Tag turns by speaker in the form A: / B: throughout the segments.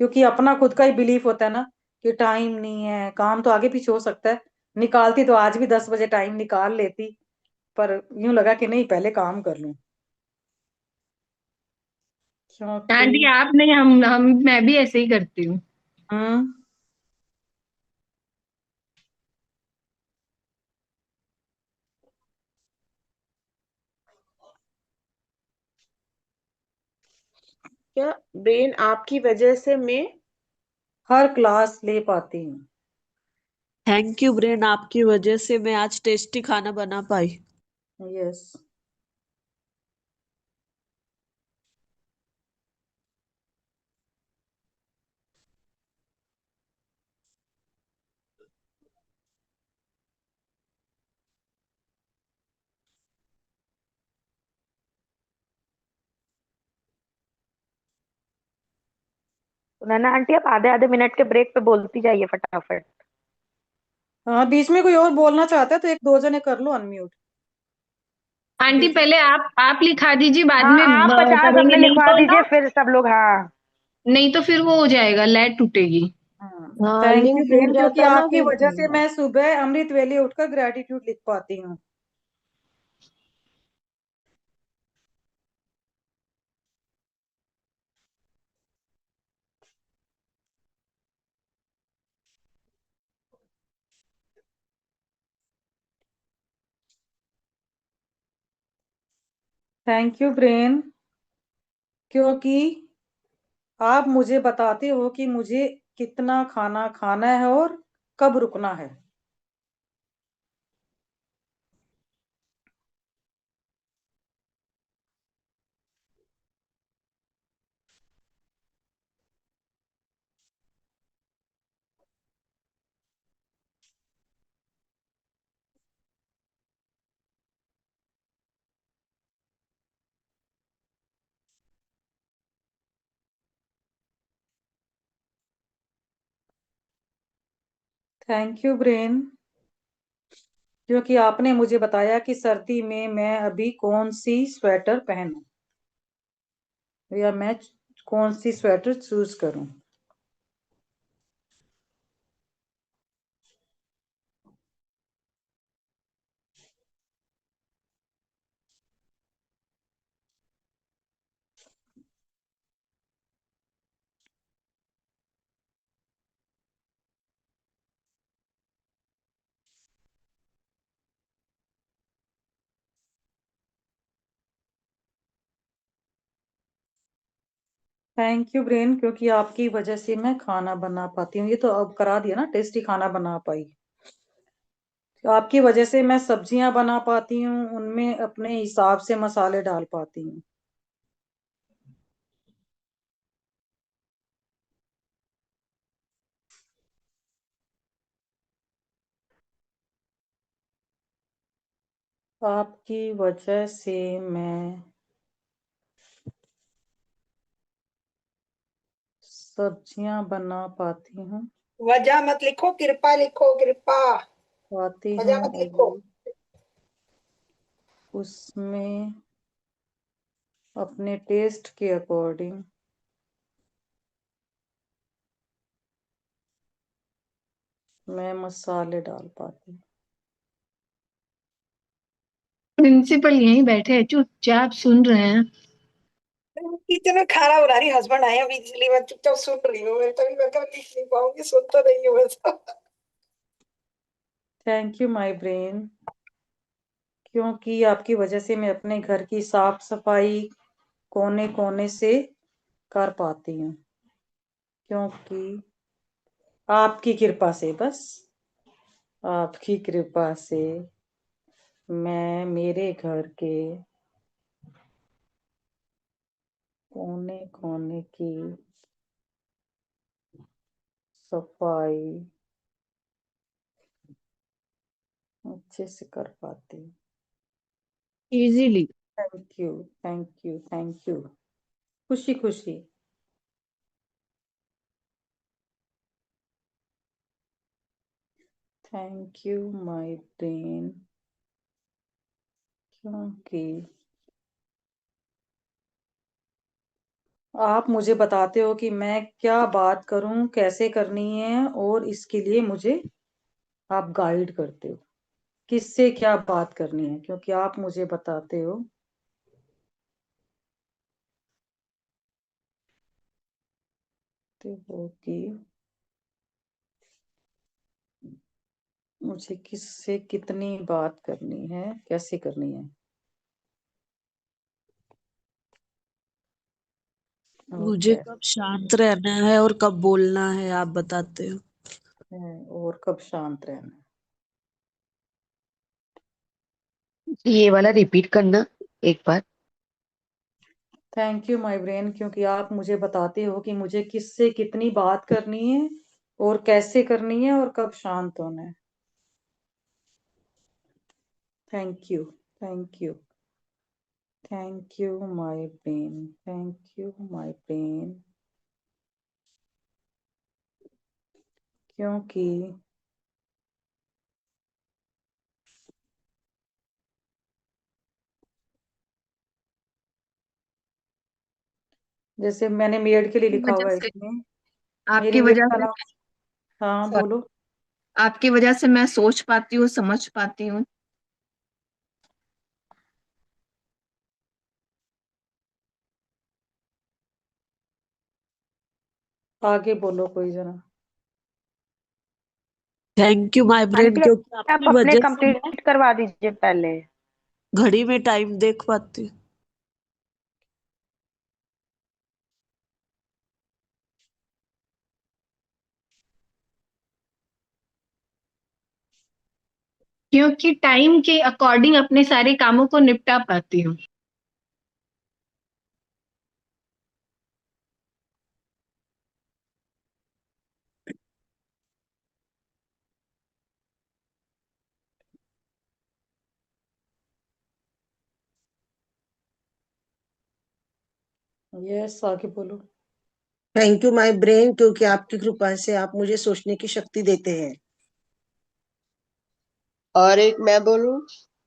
A: क्योंकि अपना खुद का ही बिलीफ होता है ना कि टाइम नहीं है, काम तो आगे पीछे हो सकता है। निकालती तो आज भी 10 बजे टाइम निकाल लेती, पर यूं लगा कि नहीं, पहले काम कर लूं। क्योंकि
B: आंटी आप नहीं, हम मैं भी ऐसे ही करती हूँ।
A: हम्म
C: क्या ब्रेन आपकी वजह से मैं।
A: हर क्लास ले पाती हूँ।
D: थैंक यू ब्रेन, आपकी वजह से मैं आज टेस्टी खाना बना पाई।
A: यस।
E: सुनैना आंटी, आप आधे आधे मिनट के ब्रेक पे बोलती जाइए फटाफट।
A: हाँ, बीच में कोई और बोलना चाहता है तो एक दो जने कर लो अनम्यूट।
B: आंटी
A: बीच
B: पहले आप लिखा दीजिए, बाद
E: हाँ,
B: में
E: आप 50
B: करेंगे।
E: अपने
B: नहीं
E: लिखवा
B: तो
E: दीजिए,
B: ना,
E: फिर सब लोग। हाँ।
B: नहीं तो फिर वो हो जाएगा, लैट टूटेगी।
D: हाँ,
A: थैंक यू
D: लिंक टूट
A: बहन, क्योंकि
D: जाता है ना
A: आपकी
D: फिर।
A: वजह से मैं सुबह अमृत वेले उठकर ग्रेटिट्यूड लिख पाती हूँ। थैंक यू ब्रेन, क्योंकि आप मुझे बताते हो कि मुझे कितना खाना खाना है और कब रुकना है। थैंक यू ब्रेन, क्योंकि आपने मुझे बताया कि सर्दी में मैं अभी कौन सी स्वेटर पहनूं, या मैं कौन सी स्वेटर चूज करूं। थैंक यू ब्रेन, क्योंकि आपकी वजह से मैं खाना बना पाती हूँ। ये तो अब करा दिया ना, टेस्टी खाना बना पाई। तो आपकी वजह से मैं सब्जियां बना पाती हूँ, उनमें अपने हिसाब से मसाले डाल पाती हूँ। आपकी वजह से मैं सब्जियां बना पाती हूँ,
C: वजह मत लिखो, कृपा लिखो, कृपा।
A: पाती हूँ,
C: वजह मत लिखो।
A: और उसमें अपने टेस्ट के अकॉर्डिंग मैं मसाले डाल पाती हूँ।
B: प्रिंसिपल यहीं बैठे हैं, चुपचाप सुन रहे हैं।
C: इतना खाना बना रही, हस्बैंड आए अभी, इसलिए मैं चुपचाप सुन रही हूँ। मैं कभी मैं लिख नहीं पाऊंगी, सुनता नहीं हूँ बस।
A: थैंक यू माय ब्रेन, क्योंकि आपकी वजह से मैं अपने घर की साफ सफाई कोने कोने से कर पाती हूँ। क्योंकि आपकी कृपा से, बस आपकी कृपा से मैं मेरे घर के कोने कोने की सफाई अच्छे से कर पाती हूँ।
B: Easily.
A: Thank you, thank you, thank you. खुशी खुशी। थैंक यू माय ब्रेन, क्योंकि आप मुझे बताते हो कि मैं क्या बात करूं, कैसे करनी है, और इसके लिए मुझे आप गाइड करते हो किससे क्या बात करनी है, क्योंकि आप मुझे बताते हो कि मुझे किससे कितनी बात करनी है, कैसे करनी है, और
D: मुझे कब
A: कैसे
D: शांत रहना है और कब बोलना है, आप बताते हो।
A: है, और कब शांत रहना है।
B: ये वाला रिपीट करना एक बार।
A: थैंक यू माय ब्रेन, क्योंकि आप मुझे बताते हो कि मुझे किससे कितनी बात करनी है, और कैसे करनी है, और कब शांत होना है। Thank you, thank you, thank you my brain, thank you my brain, क्योंकि जैसे मैंने मेड के लिए
B: की
A: लिखा
B: वजह
A: हुआ है
B: से
A: इसमें, मेरी
B: आपकी
A: मेड
B: वजह
A: का
B: से
A: नाम। हाँ
B: सॉरी,
A: बोलो।
B: आपकी वजह से मैं सोच पाती हूँ, समझ पाती हूँ।
A: आगे बोलो कोई जना।
D: Thank you my brain,
E: aunty
D: क्योंकि
E: आप
D: आपकी
E: अपने
D: वजह से मैं
E: कंप्लीट करवा दीजिए पहले।
D: घड़ी में टाइम देख पाती हूँ।
B: क्योंकि टाइम के अकॉर्डिंग अपने सारे कामों को निपटा पाती हूँ।
A: यस, आगे बोलो।
F: थैंक यू माय ब्रेन, क्योंकि आपकी कृपा से आप मुझे सोचने की शक्ति देते हैं। और एक मैं बोलूं?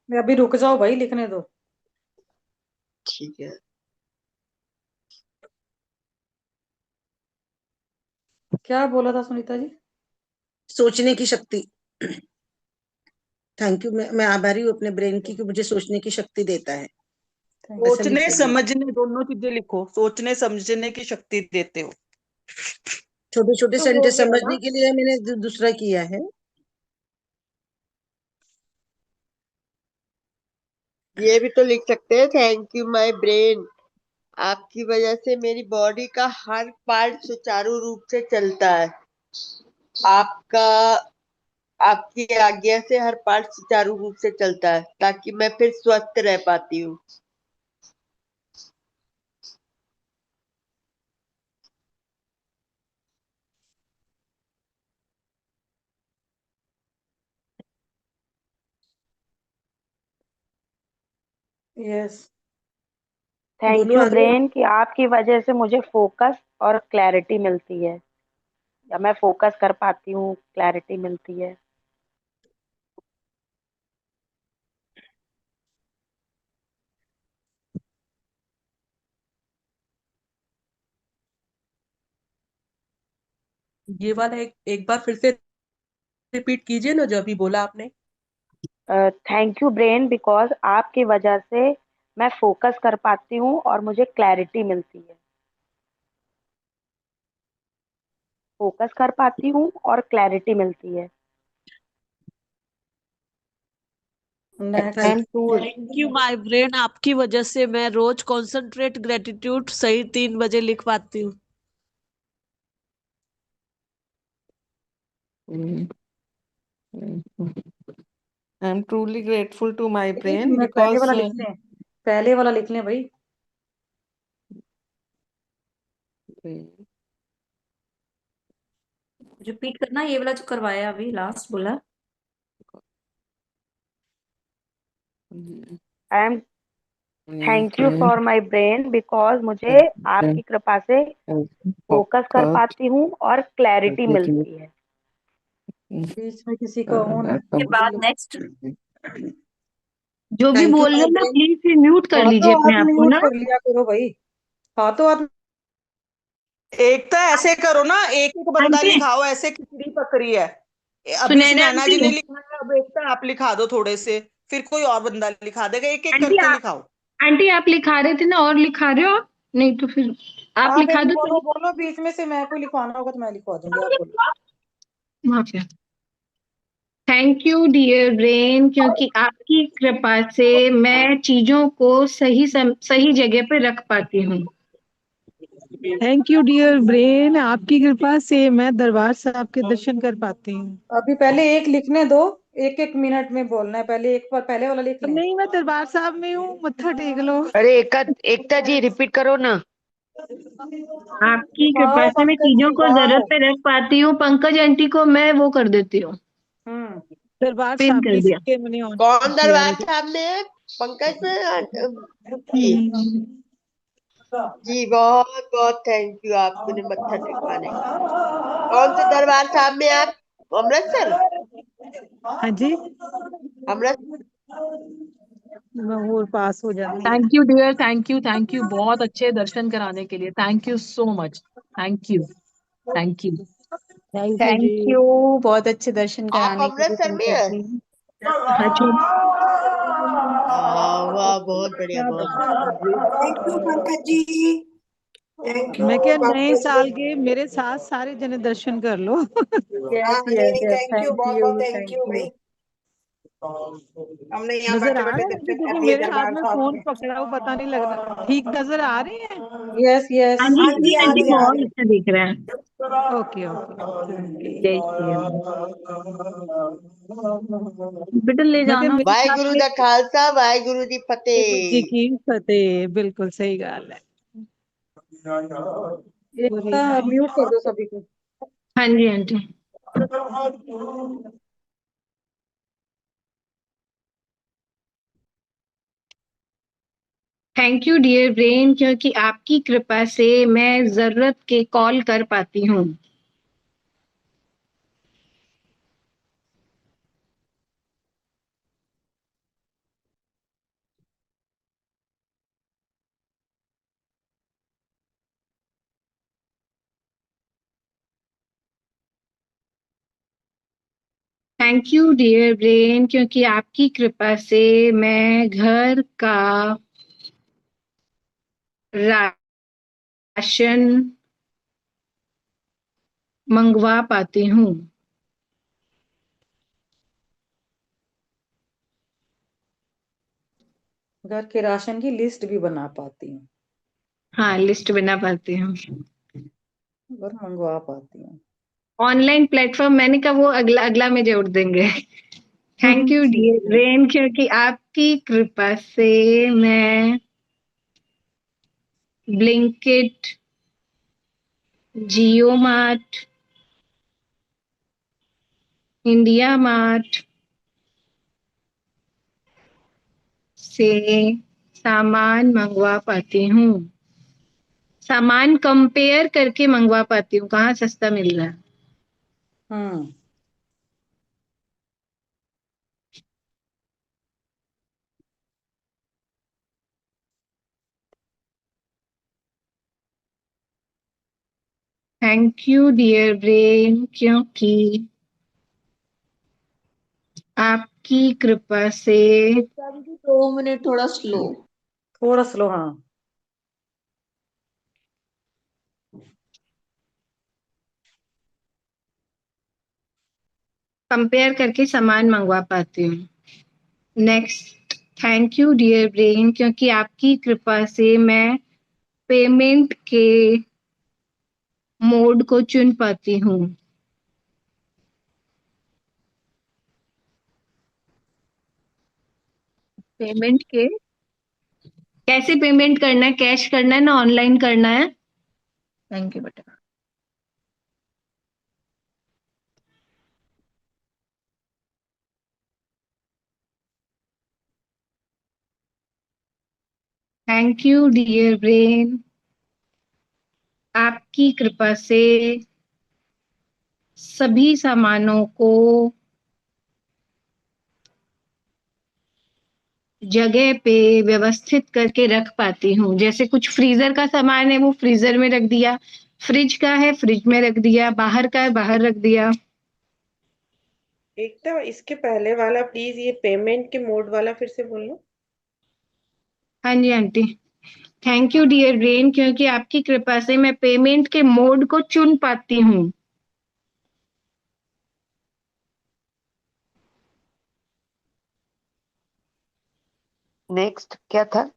A: अभी रुक जाओ भाई, लिखने दो।
F: ठीक है।
A: क्या बोला था सुनीता जी?
F: सोचने की शक्ति। थैंक यू, मैं आभारी हूँ अपने ब्रेन की कि मुझे सोचने की शक्ति देता है।
A: थैंक
F: ऐसा
A: यू।
F: लिख
G: सोचने
F: देंगे।
G: समझने दोनों चीजें लिखो, सोचने समझने की शक्ति देते हो।
F: छोटे छोटे
C: तो हो
F: सेंटेंस
C: गया
F: समझने
C: ना।
F: के लिए मैंने दूसरा किया है। ये भी तो लिख सकते हैं, थैंक यू माय ब्रेन, आपकी वजह से मेरी बॉडी का हर पार्ट सुचारू रूप से चलता है। आपका आपकी आज्ञा से हर पार्ट सुचारू रूप से चलता है, ताकि मैं फिर स्वस्थ रह पाती हूँ।
A: यस।
E: थैंक
F: बोलो
E: यू
F: आगे।
E: ब्रेन कि आपकी वजह से मुझे फोकस और क्लैरिटी मिलती है, या मैं फोकस कर पाती हूँ, क्लैरिटी मिलती है।
G: ये वाला एक बार फिर से रिपीट कीजिए ना, जो अभी बोला आपने।
E: थैंक यू ब्रेन बिकॉज आपकी वजह से मैं फोकस कर पाती हूँ और मुझे क्लैरिटी मिलती है। फोकस कर पाती हूँ और क्लैरिटी मिलती है।
A: Next.
F: Thank you.
D: Thank you my brain, आपकी वजह से मैं रोज कॉन्सेंट्रेट ग्रेटिट्यूड सही 3 बजे लिख पाती हूँ।
H: I am truly grateful to my
A: एक
H: brain
A: मिनट, पहले
H: because
A: वाला लिख लें, पहले वाला लिख लें भाई।
I: रिपीट करना ये वाला जो करवाया अभी लास्ट बोला।
E: I am thank you for my brain because मुझे आपकी कृपा से फोकस कर पाती हूँ और क्लैरिटी मिलती है।
A: बीच में किसी का ऑन है?
I: के बाद नेक्स्ट।
B: जो भी
F: थैंक यू
B: बोल रहे
F: माय
B: हो ना,
F: ब्रेन।
B: प्लीज म्यूट कर लीजिए
A: हाथों
B: अपने
A: हाथ
B: आप को
A: म्यूट
B: ना।
A: कर लिया करो भाई, हाथों हाथ
J: एक तो ऐसे करो ना, एक एक बंदा
B: आंटी
J: लिखाओ, ऐसे खिचड़ी पक रही है। अभी
B: सुनैना
J: सुनैना जी
B: आंटी
J: ने लिखा है, अब एक तो आप लिखा दो थोड़े से, फिर कोई और बंदा लिखा देगा, एक एक
B: आंटी
J: करके
B: आप
J: लिखाओ।
B: आंटी आप लिखा रहे थे ना, और लिखा रहे हो आप? नहीं तो फिर आप
A: आप एक
B: लिखा दो
A: बोलो
B: तो
A: बोलो बीच में से, मैं कोई लिखवाना होगा तो मैं लिखवा दूंगी, आप बोलो।
B: Mafia. Thank you dear brain, क्योंकि आपकी कृपा से मैं चीजों को सही जगह पे रख पाती हूँ।
K: थैंक यू डियर ब्रेन, आपकी कृपा से मैं दरबार साहब के दर्शन कर पाती हूँ।
A: अभी पहले एक लिखने दो, एक एक मिनट में बोलना है, पहले एक बार पहले वाला लिख लें।
K: नहीं, मैं दरबार साहब में हूँ, मत्था टेक लो।
E: अरे एकता जी रिपीट करो ना।
B: आपकी कृपा
A: लिखवाओ
B: से मैं
A: पंकज,
B: चीजों को
A: लिखवाओ।
B: जरूरत पे रख पाती हूँ। पंकज आंटी को मैं वो कर देती हूँ,
A: हम्म।
K: दरबार
B: पिन
K: साहब
B: कर
K: की
B: दिया।
K: इसके मैंने ऑन
F: कौन
K: किया
F: दरबार
K: है।
F: साहब में है? पंकज में जी। जी बहुत बहुत थैंक यू आपने मत्था टेकवाने के लिए। कौन से दरबार साहब में आप? अमृतसर?
K: हाँ जी,
F: अमृत
K: मैं और पास हो जाती है।
L: Thank you dear, thank you बहुत अच्छे दर्शन कराने के लिए। Thank you so much. Thank you, thank you.
K: Thank you जी।
B: थैंक यू, बहुत अच्छे दर्शन
F: आप
B: कराने के लिए
F: अमृतसर में
B: पंकज
F: है?
B: जी। अच्छा,
F: वाह बहुत बढ़िया, बहुत बढ़िया।
C: Thank you Pankaj ji, thank you
K: मैं क्या, नए
C: पंकज
K: साल
C: जी।
K: के मेरे साथ सारे जने दर्शन कर लो।
C: हाँ
A: यस
C: नहीं
A: यस
C: नहीं,
A: यस,
C: थैंक यू,
A: थैंक
C: बहुत बहुत
A: you
C: thank
A: thank
C: you
A: you.
C: भाई। हमने यहाँ
K: नजर
C: बैठे
K: आ
C: बैठे
K: रहे हैं
C: दर्शन
K: क्योंकि
C: कर लिए
K: मेरे हाथ
C: दरबार
K: में
C: साहब
K: फोन
C: के।
K: पकड़ा हुआ, पता नहीं लग रहा। ठीक नजर आ रही है?
A: यस
B: हाँ
A: यस।
B: जी
C: हाँ
B: हाँ
C: जी
B: जी
C: हाँ
B: आंटी,
C: जी हाँ
B: बहुत
C: जी।
B: अच्छा दिख रहा है।
K: Okay okay.
B: जय श्री राम। बेटा ले
K: मैं क्या,
B: जाना।
K: मेरे साथ
F: वाहेगुरु
K: में
F: दा खालसा वाहेगुरु दी
K: गुरु जी
F: फतेह।
K: की फतेह, बिल्कुल सही गल है।
A: एकता म्यूट कर दो सभी को।
B: हाँ जी aunty. Thank you dear brain, क्योंकि आपकी कृपा से मैं जरूरत के कॉल कर पाती हूँ। थैंक यू डियर ब्रेन, क्योंकि आपकी कृपा से मैं घर का राशन मंगवा पाती हूँ।
A: घर के राशन की लिस्ट भी बना पाती हूँ
B: हाँ, लिस्ट बना पाती हूँ।
A: और मंगवा पाती हूँ।
B: ऑनलाइन प्लेटफॉर्म, मैंने कहा वो अगला अगला में जोड़ देंगे। थैंक यू
A: ठीक
B: डियर
A: है।
B: ब्रेन, क्योंकि आपकी कृपा से मैं ब्लिंकिट, जियो मार्ट, इंडिया मार्ट से सामान मंगवा पाती हूँ। सामान कंपेयर करके मंगवा पाती हूँ, कहाँ सस्ता मिल रहा है।
A: हम्म।
B: थैंक यू डियर ब्रेन, क्योंकि आपकी कृपा से
I: एकता दीदी 2 मिनट थोड़ा स्लो।
A: थोड़ा स्लो, हाँ।
B: कंपेयर करके सामान मंगवा पाती हूँ। Next, thank you dear brain, क्योंकि आपकी कृपा से मैं पेमेंट के मोड को चुन पाती हूँ। पेमेंट के कैसे पेमेंट करना है, कैश करना है ना ऑनलाइन करना है? थैंक यू बेटा। थैंक यू डियर ब्रेन, आपकी कृपा से सभी सामानों को जगह पे व्यवस्थित करके रख पाती हूँ। जैसे कुछ फ्रीजर का सामान है वो फ्रीजर में रख दिया, फ्रिज का है फ्रिज में रख दिया, बाहर का है बाहर रख दिया।
F: एकता, इसके पहले वाला प्लीज, ये पेमेंट के मोड वाला फिर से बोलना।
B: हाँ जी aunty. Thank you dear brain, क्योंकि आपकी कृपा से मैं पेमेंट के मोड को चुन पाती हूँ।
E: नेक्स्ट क्या था?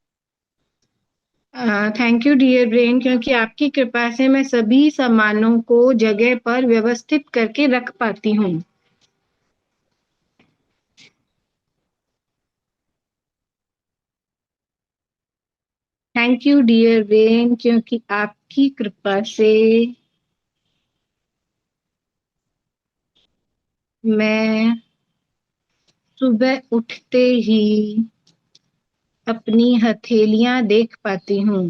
B: थैंक यू डियर ब्रेन, क्योंकि आपकी कृपा से मैं सभी सामानों को जगह पर व्यवस्थित करके रख पाती हूँ। थैंक यू डियर ब्रेन, क्योंकि आपकी कृपा से मैं सुबह उठते ही अपनी हथेलियां देख पाती हूँ।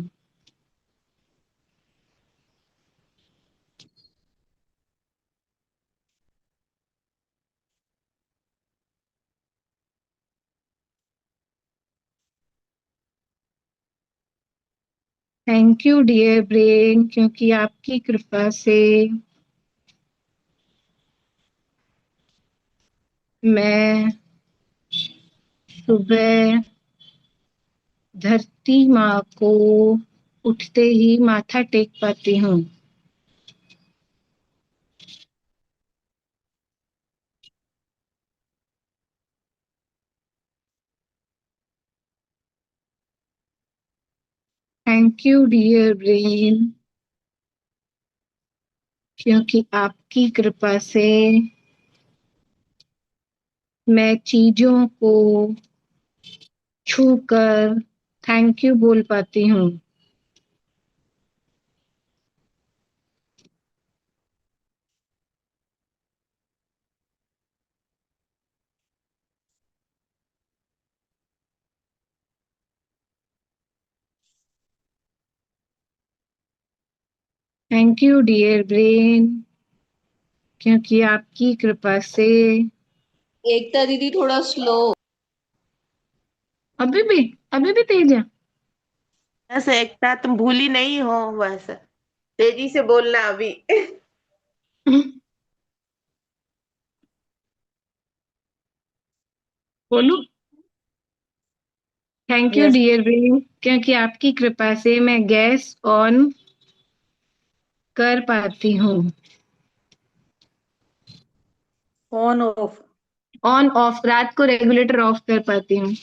B: थैंक यू डियर ब्रेन, क्योंकि आपकी कृपा से मैं सुबह धरती माँ को उठते ही माथा टेक पाती हूँ। थैंक यू डियर ब्रेन, क्योंकि आपकी कृपा से मैं चीजों को छूकर थैंक यू बोल पाती हूँ। थैंक यू डियर ब्रेन, क्योंकि आपकी कृपा से
I: एकता दीदी थोड़ा स्लो।
B: अभी भी तेज है।
F: बस एकता, तुम भूली नहीं हो, बस तेजी से बोलना अभी।
B: बोलू? Thank you
A: yes.
B: Dear brain, क्योंकि आपकी कृपा से मैं गैस ऑन कर पाती हूँ।
A: On off.
B: ऑन ऑफ, रात को रेगुलेटर ऑफ कर पाती हूँ।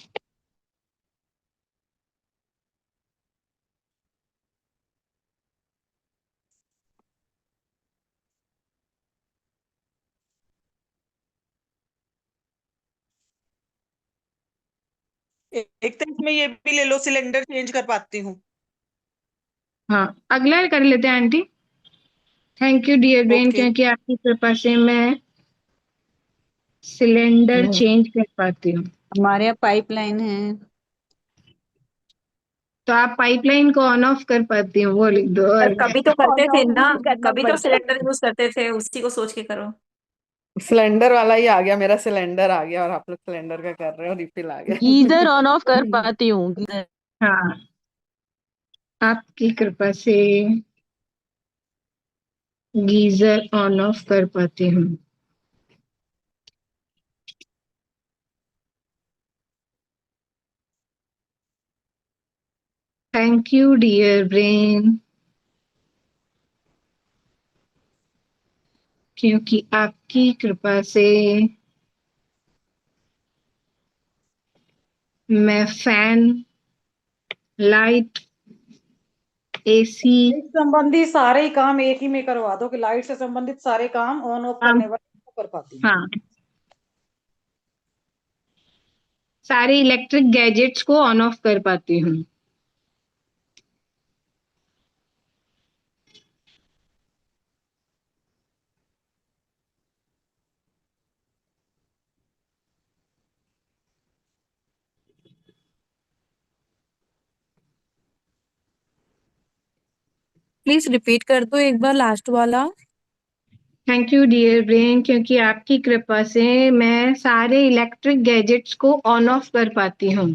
J: एक तो इसमें ये भी ले लो, सिलेंडर चेंज कर पाती हूँ।
B: हाँ, अगला कर लेते हैं aunty. Thank you dear brain,
J: okay.
B: क्योंकि आपकी कृपा से मैं सिलेंडर चेंज कर पाती हूँ।
M: हमारे यहाँ पाइपलाइन है।
B: तो आप पाइपलाइन को ऑन ऑफ कर पाती हूँ, वो लिख दो
N: पर
B: और
N: कभी तो करते
M: ऑन
N: थे
M: ऑफ
N: ना,
M: नहीं करना
N: कभी तो
M: पड़ता।
N: सिलेंडर यूज करते थे, उसी को सोच के करो।
H: सिलेंडर वाला ही आ गया, मेरा सिलेंडर आ गया और आप लोग सिलेंडर का कर रहे हो, रिफिल आ
M: गीजर ऑन ऑफ कर
H: गया।
M: पाती हूँ, गीजर।
B: हाँ, आपकी कृपा से गीजर ऑन ऑफ कर पाती हूँ। थैंक यू डियर ब्रेन, क्योंकि आपकी कृपा से मैं फैन, लाइट, एसी
A: लाइट संबंधी सारे ही काम एक ही में करवा दो, कि लाइट से संबंधित सारे काम ऑन ऑफ करने वाले कर पाती हूँ।
B: हाँ, सारे इलेक्ट्रिक गैजेट्स को ऑन ऑफ कर पाती हूँ।
N: प्लीज रिपीट कर दो एक बार लास्ट वाला।
B: थैंक यू डियर ब्रेन, क्योंकि आपकी कृपा से मैं सारे इलेक्ट्रिक गैजेट्स को ऑन ऑफ कर पाती हूँ।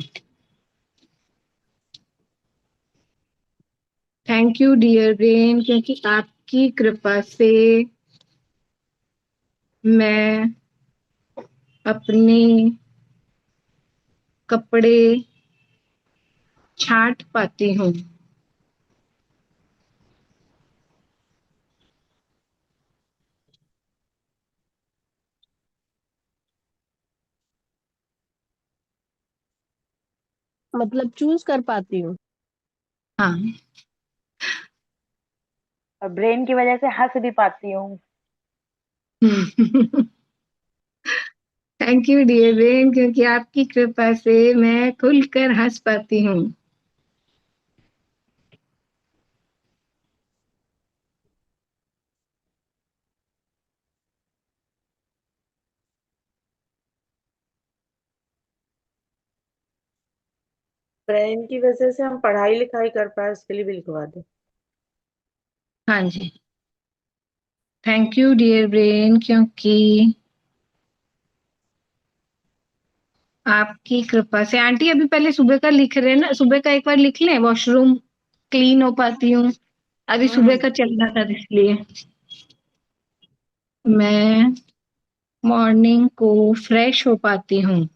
B: थैंक यू डियर ब्रेन, क्योंकि आप आपकी कृपा से मैं अपने कपड़े छांट पाती हूँ।
D: मतलब चूज कर पाती हूँ।
B: हाँ।
E: और ब्रेन की वजह से हंस भी पाती हूँ।
B: थैंक यू डियर ब्रेन, क्योंकि आपकी कृपा से मैं खुलकर हंस पाती हूँ।
A: ब्रेन की वजह से हम पढ़ाई लिखाई कर पाए उसके लिए भी लिखवा दे।
B: हाँ जी, थैंक यू डियर ब्रेन, क्योंकि आपकी कृपा से। आंटी अभी पहले सुबह का लिख रहे हैं ना, सुबह का एक बार लिख लें, वॉशरूम क्लीन हो पाती हूँ। अभी सुबह का चल रहा था इसलिए। मैं मॉर्निंग को फ्रेश हो पाती हूँ।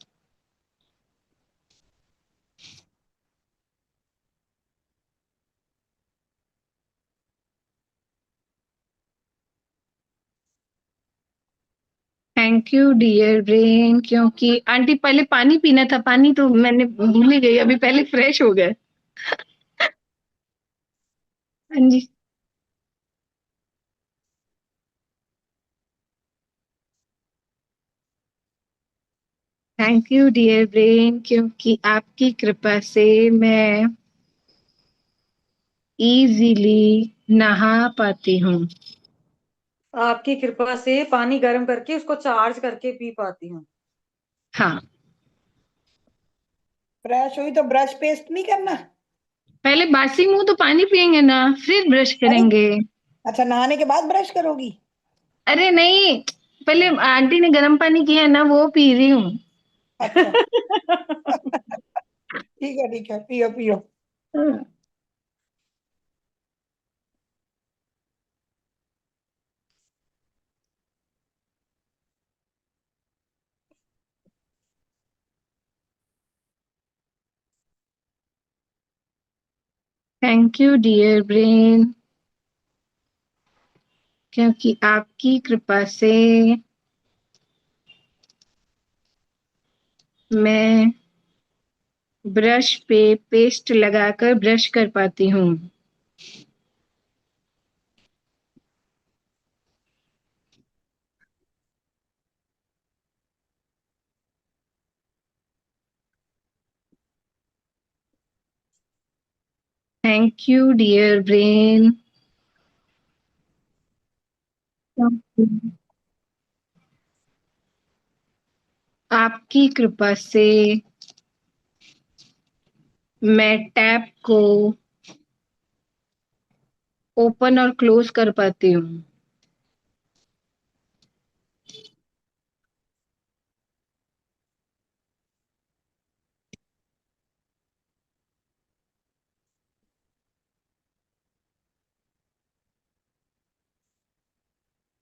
B: थैंक यू डियर ब्रेन, क्योंकि आंटी पहले पानी पीना था, पानी तो मैंने भूल ही गई, अभी पहले फ्रेश हो गए। हाँ जी। थैंक यू डियर ब्रेन, क्योंकि आपकी कृपा से मैं इजीली नहा पाती हूँ।
A: आपकी कृपा से पानी गर्म करके उसको चार्ज करके पी पाती हूँ।
B: हाँ।
C: फ्रेश हुई तो ब्रश पेस्ट नहीं करना?
B: पहले बासी मुंह तो पानी पियेंगे ना, फिर ब्रश
C: अरे
B: करेंगे।
C: अच्छा, नहाने के बाद ब्रश करोगी?
B: अरे नहीं, पहले आंटी ने गर्म पानी किया है ना, वो पी रही हूँ।
C: अच्छा। ठीक है, पियो पियो।
B: थैंक यू डियर ब्रेन, क्योंकि आपकी कृपा से मैं ब्रश पे पेस्ट लगाकर ब्रश कर पाती हूँ। थैंक यू डियर ब्रेन, आपकी कृपा से मैं टैप को ओपन और क्लोज कर पाती हूँ।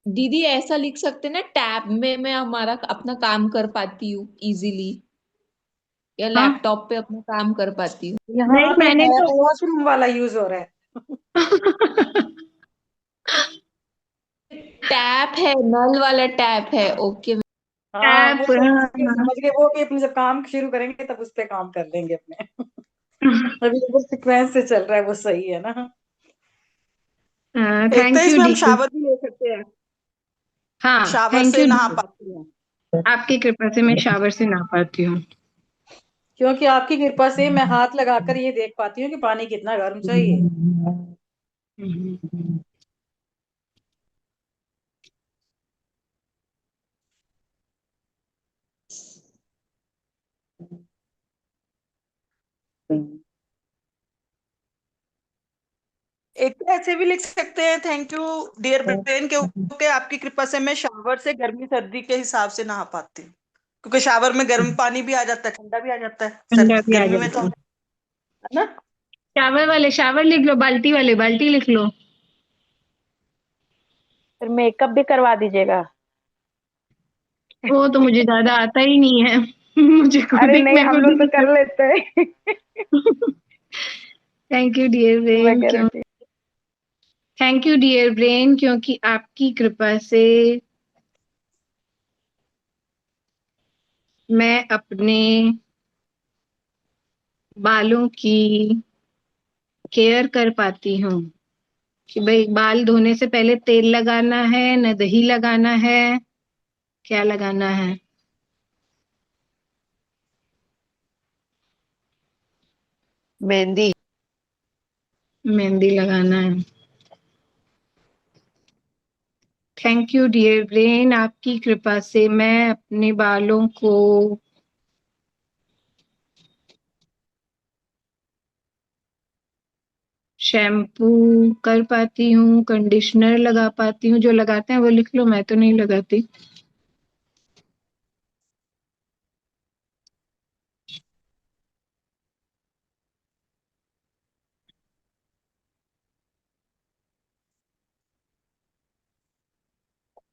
I: दीदी ऐसा लिख सकते ना, टैब में मैं हमारा अपना काम कर पाती हूँ इजीली, या
B: हाँ,
I: लैपटॉप पे अपना काम कर पाती हूँ।
A: यहाँ
B: नहीं
A: पे
B: मैंने तो
A: वॉशरूम वाला यूज हो रहा है।
I: टैप है, नल वाला टैप है। ओके।
A: हाँ वो
B: टैप,
A: समझ गए
B: हाँ।
A: समझ गए, वो कि अपने जब काम शुरू करेंगे तब उस पे काम कर लेंगे अपने। अभी वो सीक्वेंस से चल रहा है, वो सही है ना।
J: एक तो
B: थैंक यू
J: इसमें हम
B: डी।
J: शावर भी ले सकते हैं,
B: हाँ,
J: शावर
B: थैंक
J: से
B: यू
J: नहा
B: डी।
J: पाती हैं।
B: आपकी कृपा से मैं शावर से नहा पाती हूँ।
A: क्योंकि आपकी कृपा से मैं हाथ लगाकर ये देख पाती हूँ कि पानी कितना गर्म चाहिए।
J: एक तो ऐसे भी लिख सकते हैं, थैंक यू डियर ब्रेन, क्योंकि आपकी कृपा से मैं शावर से गर्मी सर्दी के हिसाब से नहा पाती हूँ, क्योंकि शावर में गर्म पानी भी आ जाता है, ठंडा भी आ जाता है,
B: ठंडा भी आ
J: गर्मी में तो
B: जाता है।
J: है ना।
B: शावर वाले शावर लिख लो, बाल्टी वाले बाल्टी लिख लो।
E: फिर मेकअप भी करवा दीजिएगा।
B: वो तो मुझे ज्यादा आता ही नहीं है। मुझे खुद
E: अरे
B: ही,
E: नहीं,
B: मैं
E: हम
B: खुद
E: लोग तो
B: ही
E: कर लेते हैं।
B: थैंक यू डियर
E: मैं
B: ब्रेन
E: कह रही
B: क्यों
E: थी।
B: थैंक यू डियर ब्रेन क्योंकि आपकी कृपा से मैं अपने बालों की केयर कर पाती हूँ कि भाई बाल धोने से पहले तेल लगाना है न दही लगाना है, क्या लगाना है।
F: मेहंदी।
B: मेहंदी लगाना है। थैंक यू डियर ब्रेन, आपकी कृपा से मैं अपने बालों को शैम्पू कर पाती हूँ, कंडीशनर लगा पाती हूँ। जो लगाते हैं वो लिख लो, मैं तो नहीं लगाती।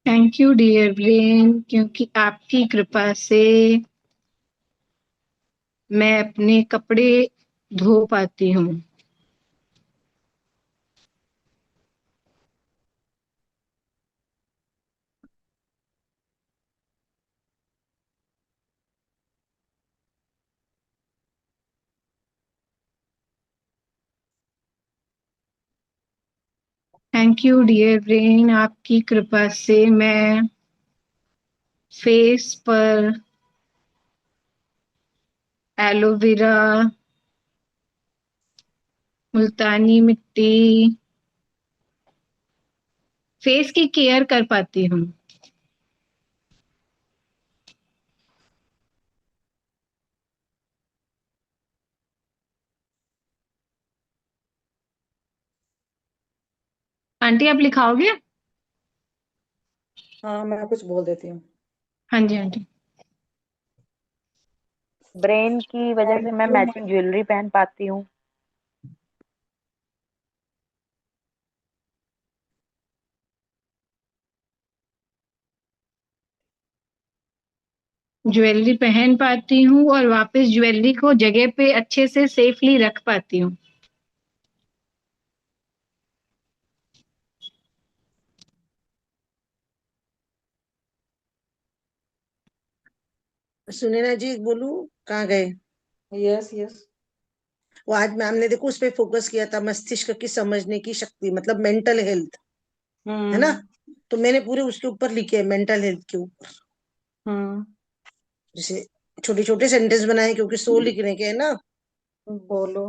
B: थैंक यू डियर ब्रेन क्योंकि आपकी कृपा से मैं अपने कपड़े धो पाती हूँ। थैंक यू डियर ब्रेन, आपकी कृपा से मैं फेस पर एलोवेरा, मुल्तानी मिट्टी, फेस की केयर कर पाती हूँ। आंटी आप लिखाओगे?
A: हाँ, मैं कुछ बोल देती हूँ।
B: हाँ जी आंटी।
E: ब्रेन की वजह से मैं मैचिंग ज्वेलरी पहन पाती हूँ।
B: ज्वेलरी पहन पाती हूँ और वापस ज्वेलरी को जगह पे अच्छे से सेफली रख पाती हूँ।
O: सुनैना जी बोलूं, कहाँ गए?
A: Yes yes.
O: वो आज मैम ने देखो उस पे फोकस किया था, मस्तिष्क की समझने की शक्ति, मतलब मेंटल हेल्थ, है ना? तो मैंने पूरे उसके ऊपर लिखे है, मेंटल हेल्थ के ऊपर। जैसे छोटे छोटे सेंटेंस बनाए क्योंकि 100 लिखने के है ना।
A: बोलो।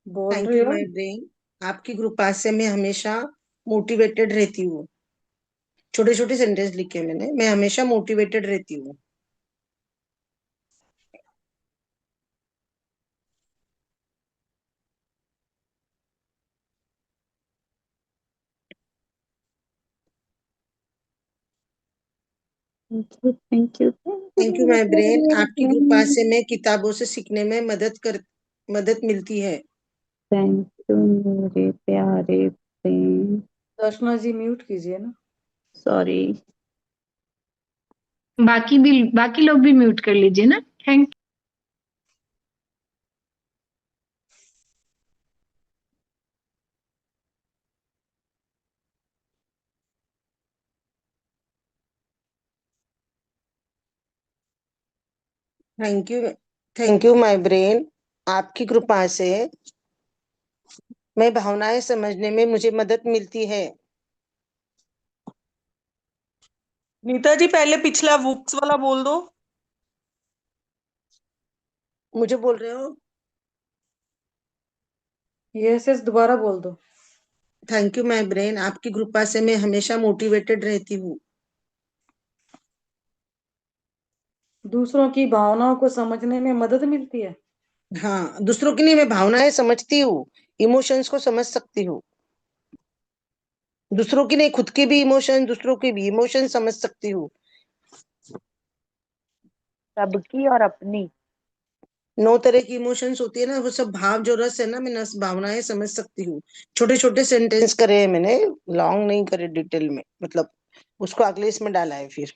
A: बोल
O: थैंक
A: रही
O: यू
A: हो?
O: माय ब्रेन, आपकी कृपा से मैं हमेशा मोटिवेटेड रहती हूँ। छोटे छोटे सेंटेंस लिखे मैंने, मैं हमेशा मोटिवेटेड रहती हूँ।
M: Thank you
O: thank you my brain, आपकी कृपा से मैं किताबों से सीखने में मदद मिलती है।
M: थैंक यू मेरे प्यारे फ्रेंड।
A: दर्शना जी म्यूट कीजिए ना।
M: सॉरी।
B: बाकी लोग भी म्यूट कर लीजिए ना। Thank
O: thank you my brain, आपकी कृपा से मैं भावनाएं समझने में मुझे मदद मिलती है।
J: नीता जी पहले पिछला बुक्स वाला बोल दो।
O: मुझे बोल रहे हो?
A: यस यस, दोबारा बोल दो।
O: थैंक यू माय ब्रेन, आपकी कृपा से मैं हमेशा मोटिवेटेड रहती हूँ।
A: दूसरों की भावनाओं को समझने में मदद मिलती है।
O: हाँ, दूसरों की नहीं, मैं भावनाएं समझती हूँ, इमोशंस को समझ सकती हूँ। दूसरों की नहीं, खुद के भी इमोशन, दूसरों के भी इमोशन समझ सकती हूँ।
E: सबकी और अपनी।
O: 9 तरह की इमोशंस होती है ना, वो सब भाव जो रस है ना, मैं नस भावनाएं समझ सकती हूँ। छोटे छोटे सेंटेंस करे हैं मैंने, लॉन्ग नहीं करे डिटेल में, मतलब उसको अगले इसमें डाला है फिर।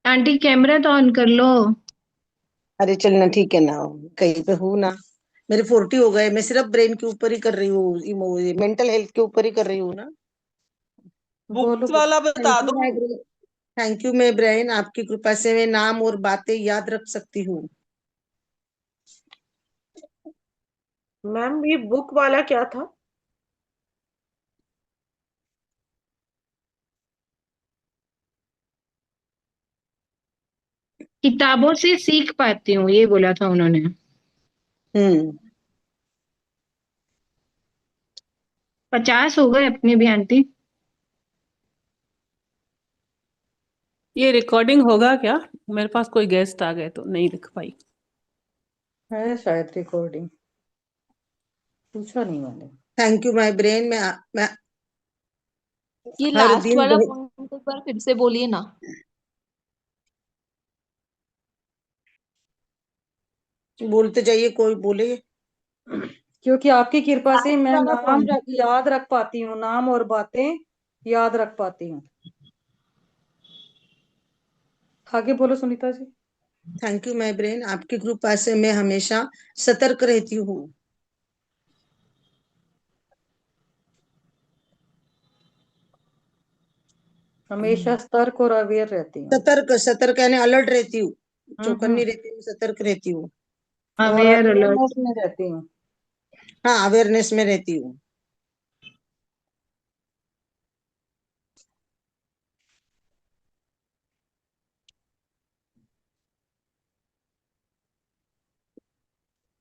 B: आंटी कैमरा तो ऑन कर लो।
O: अरे चलना, ठीक है ना, कहीं पे हूँ ना, मेरे 40 हो गए, मैं सिर्फ ब्रेन के ऊपर ही कर रही हूँ, मेंटल हेल्थ के ऊपर ही कर रही हूँ ना।
A: बोलो
J: बुक्स
A: बोलो।
J: वाला बता
O: थैंक यू
J: दो।
O: My brain, thank you my brain, आपकी कृपा से मैं नाम और बातें याद रख सकती हूँ।
G: मैम ये बुक वाला क्या था?
B: किताबों से सीख पाती हूँ, ये बोला था उन्होंने। 50 हो गए अपने भी आंटी।
L: ये रिकॉर्डिंग होगा क्या? मेरे पास कोई गेस्ट आ गए तो नहीं दिख पाई।
A: है शायद रिकॉर्डिंग, पूछा नहीं मैंने।
O: थैंक यू माय ब्रेन, मैं
I: ये
O: हर
I: लास्ट
O: दिन
I: वाला पॉइंट एक बार फिर से बोलिए ना।
O: बोलते जाइए, कोई बोले।
A: क्योंकि आपकी कृपा से
I: लास्ट
A: मैं
I: वाला पॉइंट।
A: याद रख पाती हूँ, नाम और बातें याद रख पाती हूँ। आगे बोलो Sunita ji.
O: Thank you my brain, आपकी कृपा से मैं हमेशा सतर्क रहती हूँ।
A: हमेशा सतर्क और अवेयर रहती हूँ।
O: सतर्क, सतर्क यानी अलर्ट रहती हूँ, चौकन्नी
A: हम्म।
O: रहती हूँ, सतर्क रहती हूँ।
A: और
B: अवेयर
A: अवेयरनेस
B: अलर्ट।
A: में रहती हूँ।
O: हाँ, अवेयरनेस में रहती हूँ।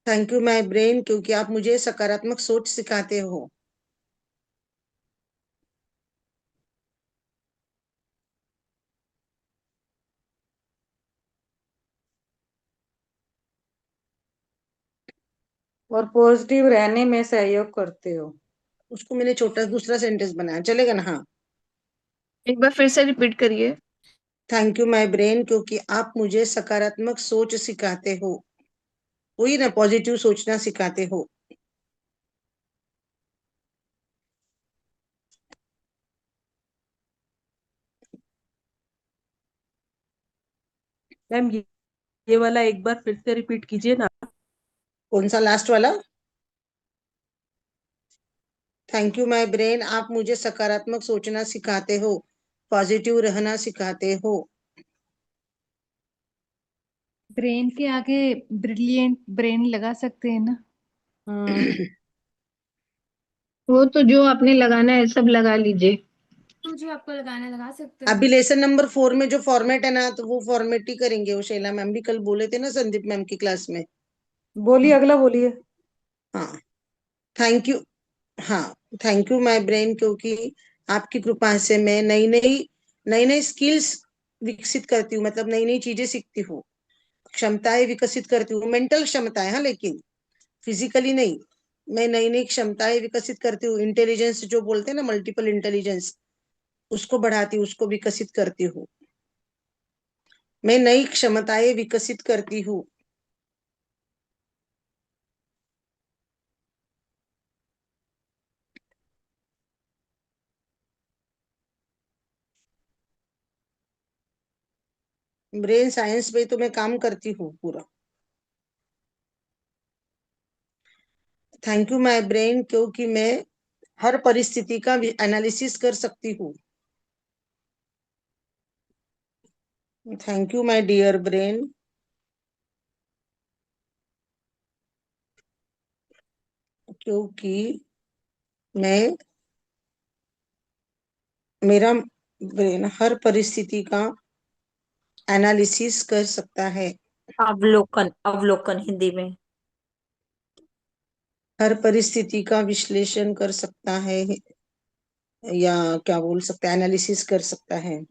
O: थैंक यू माय ब्रेन, क्योंकि आप मुझे सकारात्मक सोच सिखाते हो।
A: और पॉजिटिव रहने में सहयोग करते हो।
O: उसको मैंने छोटा दूसरा सेंटेंस बनाया, चलेगा ना? हाँ।
B: एक बार फिर से रिपीट करिए।
O: थैंक यू माय ब्रेन, क्योंकि आप मुझे सकारात्मक सोच सिखाते हो। वही ना, पॉजिटिव सोचना सिखाते हो।
G: मैम ये वाला एक बार फिर से रिपीट कीजिए ना।
O: कौन सा लास्ट वाला? थैंक यू माय ब्रेन, आप मुझे सकारात्मक सोचना सिखाते हो, पॉजिटिव रहना सिखाते हो।
P: ब्रेन के आगे ब्रिलियंट ब्रेन लगा सकते हैं ना।
B: वो तो जो आपने लगाना है सब लगा लीजिए।
P: तो जो आपको लगाना लगा सकते हो।
O: अभी लेसन नंबर 4 में जो फॉर्मेट है ना, तो वो फॉर्मेट ही करेंगे। वो शैला मैम भी कल बोले थे ना, संदीप मैम की क्लास में।
A: बोलिए, अगला बोलिए।
O: हाँ, थैंक यू। हाँ, थैंक यू माय ब्रेन, क्योंकि आपकी कृपा से मैं नई नई नई नई स्किल्स विकसित करती हूँ, मतलब नई नई चीजें सीखती हूँ, क्षमताएं विकसित करती हूँ, मेंटल क्षमताएं, हाँ, लेकिन फिजिकली नहीं। मैं नई नई क्षमताएं विकसित करती हूँ, इंटेलिजेंस जो बोलते हैं ना, मल्टीपल इंटेलिजेंस, उसको बढ़ाती हूँ, उसको विकसित करती हूँ। मैं नई क्षमताएं विकसित करती हूँ। ब्रेन साइंस पे तो मैं काम करती हूँ पूरा। थैंक यू माय ब्रेन, क्योंकि मैं हर परिस्थिति का एनालिसिस कर सकती हूँ। Thank you my dear brain, क्योंकि मैं मेरा ब्रेन हर परिस्थिति का एनालिसिस कर सकता है।
N: अवलोकन, अवलोकन हिंदी में।
O: हर परिस्थिति का विश्लेषण कर सकता है, या क्या बोल सकते हैं, एनालिसिस कर सकता है।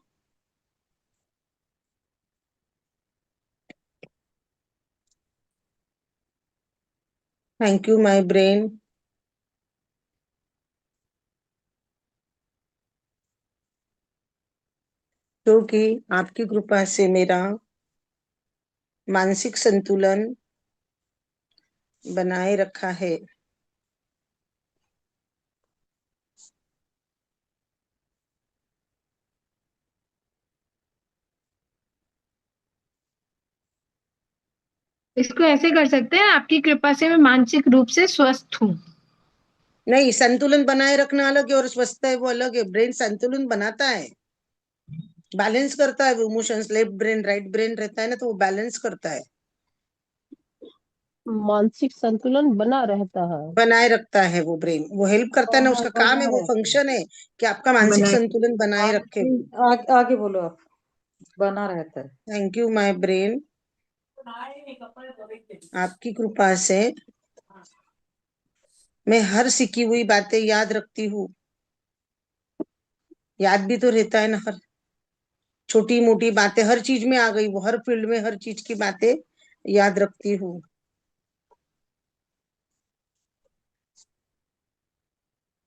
O: थैंक यू माय ब्रेन, क्योंकि आपकी कृपा से मेरा मानसिक संतुलन बनाए रखा है।
B: इसको ऐसे कर सकते हैं, आपकी कृपा से मैं मानसिक रूप से स्वस्थ हूँ।
O: नहीं, संतुलन बनाए रखना अलग है और स्वस्थ है वो अलग है। ब्रेन संतुलन बनाता है, बैलेंस करता है वो emotions. Left brain right brain रहता है ना, तो वो बैलेंस करता है,
Q: मानसिक संतुलन बना रहता है।
O: बनाए रखता है वो ब्रेन। वो हेल्प करता है ना, उसका काम है,
A: बना
O: वो
A: रहता है।
O: फंक्शन है कि आपका मानसिक
B: बनाए
O: संतुलन बनाए रखे।
A: आगे बोलो आप। बना रहता है।
O: थैंक यू माय ब्रेन, आपकी कृपा से मैं हर सीखी हुई बातें याद रखती हूँ। याद भी तो रहता है ना, हर छोटी मोटी बातें हर चीज में आ गई, वो हर फील्ड में हर चीज की बातें याद रखती हूँ।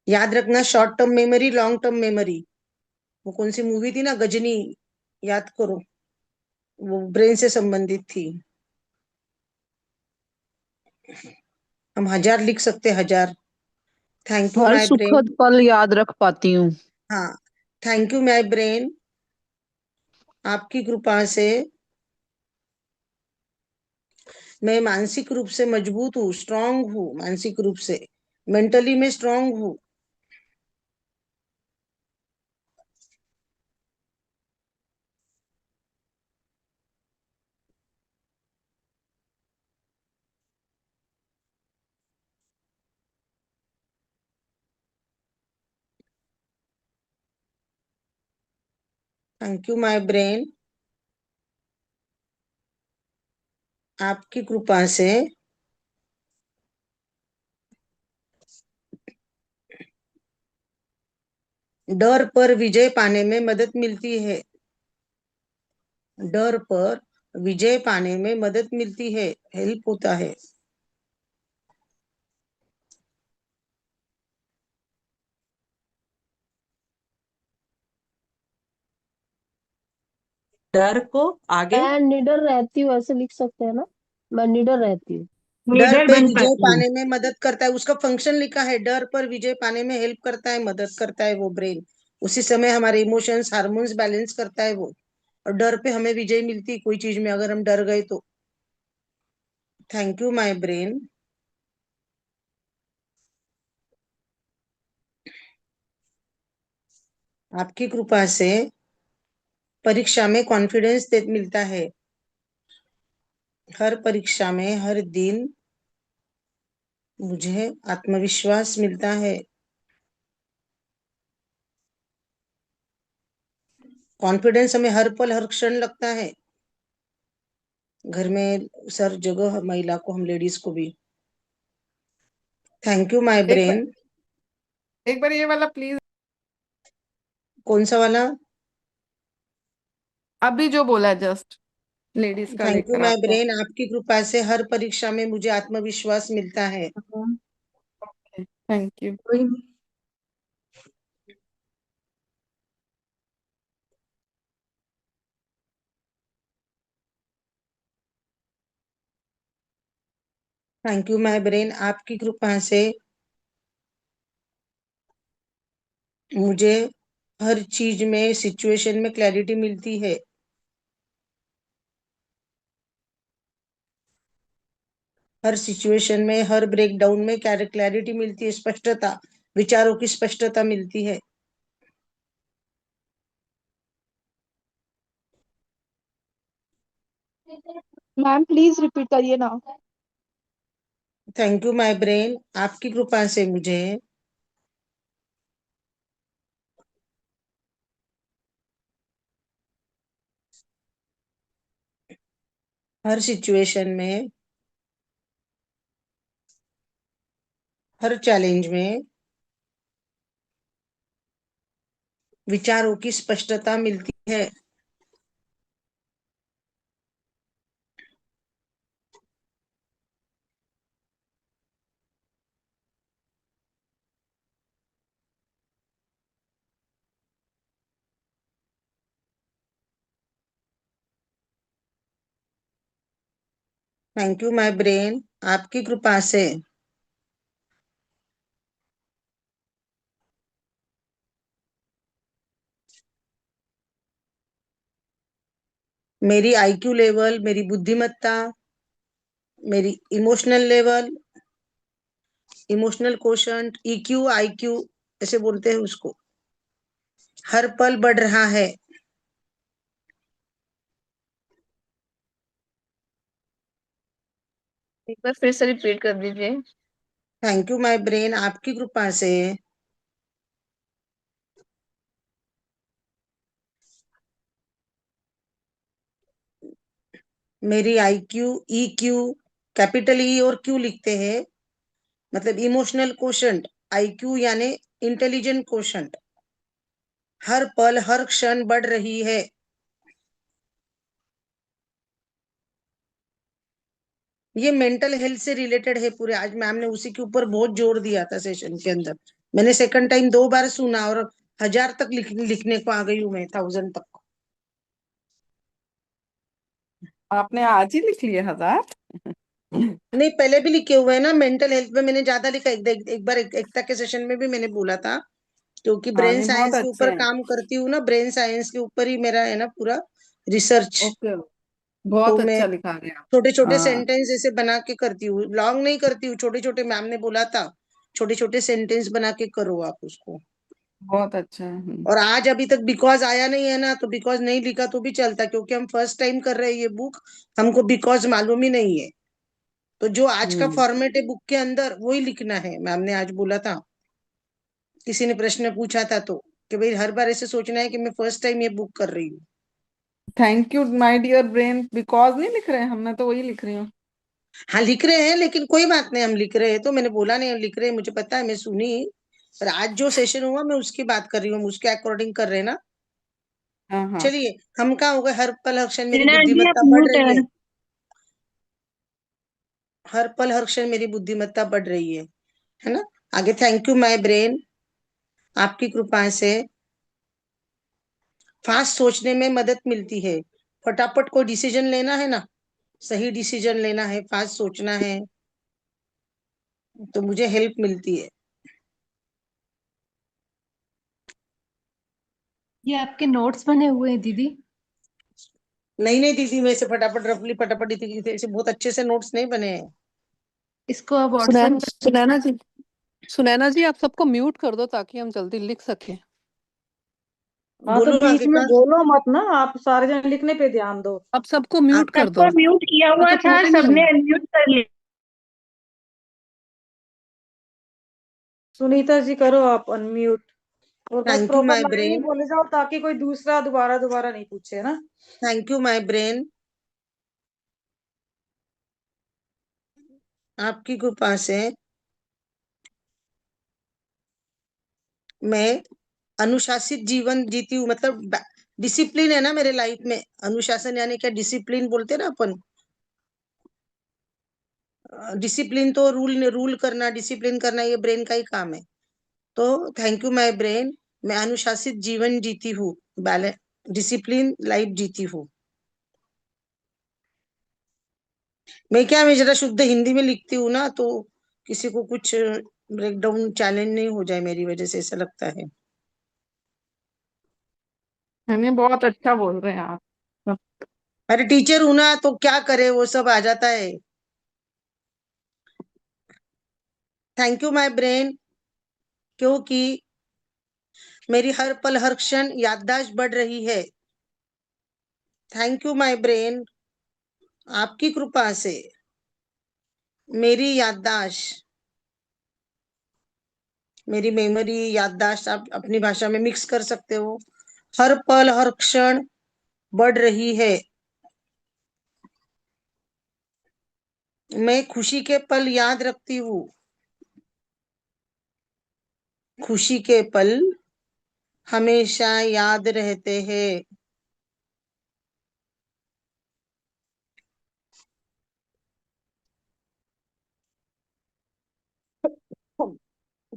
O: याद रखना, short term memory, long term memory. वो कौन सी मूवी थी ना, गजनी, याद करो, वो ब्रेन से संबंधित थी। हम 1000 लिख सकते, 1000। Thank you
Q: her
O: my brain.
Q: सुखद पल याद रख पाती हूँ।
O: हाँ, थैंक यू माय ब्रेन, आपकी कृपा से मैं मानसिक रूप से मजबूत हूँ, स्ट्रांग हूँ। मानसिक रूप से, मेंटली मैं स्ट्रांग हूँ। थैंक यू माय ब्रेन, आपकी कृपा से डर पर विजय पाने में मदद मिलती है। डर पर विजय पाने में मदद मिलती है, हेल्प होता है।
G: डर को आगे।
Q: मैं निडर रहती हूँ, ऐसे लिख सकते हैं ना। मैं निडर रहती हूँ।
O: डर
B: निडर
O: पे
B: बन
O: विजय
B: पाती हूँ।
O: पाने में मदद करता है, उसका फंक्शन लिखा है, डर पर विजय पाने में हेल्प करता है, मदद करता है वो ब्रेन। उसी समय हमारे इमोशंस हार्मोन्स बैलेंस करता है वो। और डर पे हमें विजय मिलती है कोई चीज में, अगर हम डर गए तो। थैंक यू माय ब्रेन, आपकी कृपा से परीक्षा में कॉन्फिडेंस मिलता है। हर परीक्षा में हर दिन मुझे आत्मविश्वास मिलता है। कॉन्फिडेंस हमें हर पल हर क्षण लगता है, घर में सर जगह, महिला को, हम लेडीज को भी। थैंक यू माय
H: एक बार
O: ब्रेन।
H: एक बार ये वाला प्लीज।
O: कौन सा वाला?
H: अभी जो बोला जस्ट, लेडीज का
O: थैंक यू
H: लेकर
O: माय
H: आपको।
O: ब्रेन, आपकी कृपा से हर परीक्षा में मुझे आत्मविश्वास मिलता है।
H: Thank you.
A: कोई नहीं।
O: थैंक यू माय ब्रेन, आपकी कृपा से मुझे हर चीज में, सिचुएशन में क्लैरिटी मिलती है। हर सिचुएशन में, हर ब्रेकडाउन में क्लैरिटी मिलती है, स्पष्टता, विचारों की स्पष्टता मिलती है।
R: मैम प्लीज रिपीट करिए ना।
O: थैंक यू माय ब्रेन, आपकी कृपा से मुझे हर सिचुएशन में, हर चैलेंज में विचारों की स्पष्टता मिलती है। थैंक यू माय ब्रेन, आपकी कृपा से मेरी आईक्यू लेवल, मेरी बुद्धिमत्ता, मेरी emotional level, emotional quotient, EQ IQ ऐसे बोलते हैं उसको, हर पल बढ़ रहा है।
B: एक बार फिर से रिपीट कर दीजिए।
O: थैंक यू माय ब्रेन, आपकी कृपा से मेरी आईक्यू, ईक्यू, कैपिटल ई और क्यू लिखते हैं, मतलब इमोशनल कोशंट, आईक्यू यानी इंटेलिजेंट कोशंट, हर पल हर क्षण बढ़ रही है। ये मेंटल हेल्थ से रिलेटेड है पूरे। आज मैम ने उसी के ऊपर बहुत जोर दिया था सेशन के अंदर। मैंने सेकंड टाइम 2 बार सुना और 1000 तक लिखने को आ गई हूँ मैं, 1000 तक।
H: आपने आज ही लिख लिए 1000?
O: नहीं, पहले भी लिखे हुए हैं ना। मेंटल हेल्थ में मैंने ज्यादा लिखा। एक बार एकता के सेशन में भी मैंने बोला था, क्योंकि
H: हाँ
O: ब्रेन
H: नहीं, बहुत
O: साइंस के
H: अच्छे
O: ऊपर
H: हैं।
O: काम करती हूँ ना, ब्रेन साइंस के ऊपर ही मेरा है ना पूरा रिसर्च।
H: ओके,
O: तो
H: बहुत
O: मैं
H: अच्छा लिखा रहे हैं आप।
O: छोटे छोटे
H: हाँ,
O: सेंटेंस ऐसे बना के करती हूँ, लॉन्ग नहीं करती हूँ, छोटे छोटे। मैम ने बोला था छोटे छोटे सेंटेंस बना के करो आप उसको।
H: बहुत अच्छा है।
O: और आज अभी तक बिकॉज आया नहीं है ना, तो बिकॉज नहीं लिखा तो भी चलता, क्योंकि हम फर्स्ट टाइम कर रहे हैं ये बुक, हमको बिकॉज मालूम ही नहीं है। तो जो आज का
H: हम्म।
O: फॉर्मेट है बुक के अंदर वही लिखना है। मैम ने आज बोला था, किसी ने प्रश्न पूछा था तो, कि भाई हर बार ऐसे सोचना है कि मैं फर्स्ट टाइम ये बुक कर रही हूँ।
H: Thank you my dear brain, because नहीं लिख रहे हैं, हमने तो वही लिख रही हूँ।
O: हाँ लिख रहे हैं, लेकिन कोई बात नहीं, हम लिख रहे हैं तो मैंने बोला नहीं हम लिख रहे हैं, मुझे पता है, मैं सुनी। पर आज जो सेशन हुआ मैं उसकी बात कर रही हूँ, हम उसके अकॉर्डिंग कर रहे हैं ना।
H: हाँ हाँ।
O: चलिए, हम कहाँ हो गए, हर पल हर क्षण मेरी
B: मीना जी आप
O: बुद्धिमत्ता बढ़
B: म्यूट
O: रही है।
B: है।
O: हर पल हर क्षण मेरी बुद्धिमत्ता बढ़ रही है ना। आगे, थैंक यू माय ब्रेन, आपकी कृपा से फास्ट सोचने में मदद मिलती है। फटाफट कोई डिसीजन लेना है ना, सही डिसीजन लेना है, फास्ट सोचना है, तो मुझे हेल्प मिलती है।
P: ये आपके नोट्स बने हुए हैं दीदी?
O: नहीं नहीं दीदी, मैं से फटाफट रफली फटाफट ऐसे बहुत अच्छे से नोट्स नहीं बने हैं।
P: इसको आप व्हाट्सएप
L: सुनैना सुनैना जी, सुनैना जी आप सबको म्यूट कर दो ताकि हम जल्दी लिख सकें।
A: हाँ तो
O: बोलो
A: बीच
O: आगे
A: में
O: का।
A: बोलो मत ना, आप सारे जन लिखने पे ध्यान दो।
L: अब सबको म्यूट कर
B: सबको
L: दो।
B: म्यूट किया
L: मैं
B: हुआ
L: तो
B: था,
L: सुन ही नहीं
B: सबने
L: रही।
B: अनम्यूट कर लिया।
A: सुनीता जी करो आप अनम्यूट, और बस
O: thank you
A: proper
O: my
A: line he
O: brain,
A: बोले जाओ ताकि कोई दूसरा दोबारा दोबारा नहीं पूछे ना।
O: थैंक यू माय ब्रेन, आपकी कृपा से मैं अनुशासित जीवन जीती हूँ। मतलब डिसिप्लिन है ना मेरे लाइफ में। अनुशासन यानी क्या, डिसिप्लिन बोलते हैं ना अपन। डिसिप्लिन तो रूल रूल करना, डिसिप्लिन करना, ये ब्रेन का ही काम है। तो थैंक यू माय ब्रेन, मैं अनुशासित जीवन जीती हूँ, बैलेंस डिसिप्लिन लाइफ जीती हूँ। मैं जरा शुद्ध हिंदी में लिखती हूँ ना, तो किसी को कुछ ब्रेकडाउन चैलेंज नहीं हो जाए मेरी वजह से, ऐसा लगता है।
H: नहीं, बहुत अच्छा बोल रहे हैं आप।
O: अरे टीचर हूं ना, तो क्या करे, वो सब आ जाता है। थैंक यू माय ब्रेन, क्योंकि मेरी हर पल हर क्षण याददाश्त बढ़ रही है। थैंक यू माय ब्रेन, आपकी कृपा से मेरी याददाश्त, मेरी मेमोरी, याददाश्त आप अपनी भाषा में मिक्स कर सकते हो, हर पल हर क्षण बढ़ रही है। मैं खुशी के पल याद रखती हूँ, खुशी के पल हमेशा याद रहते हैं।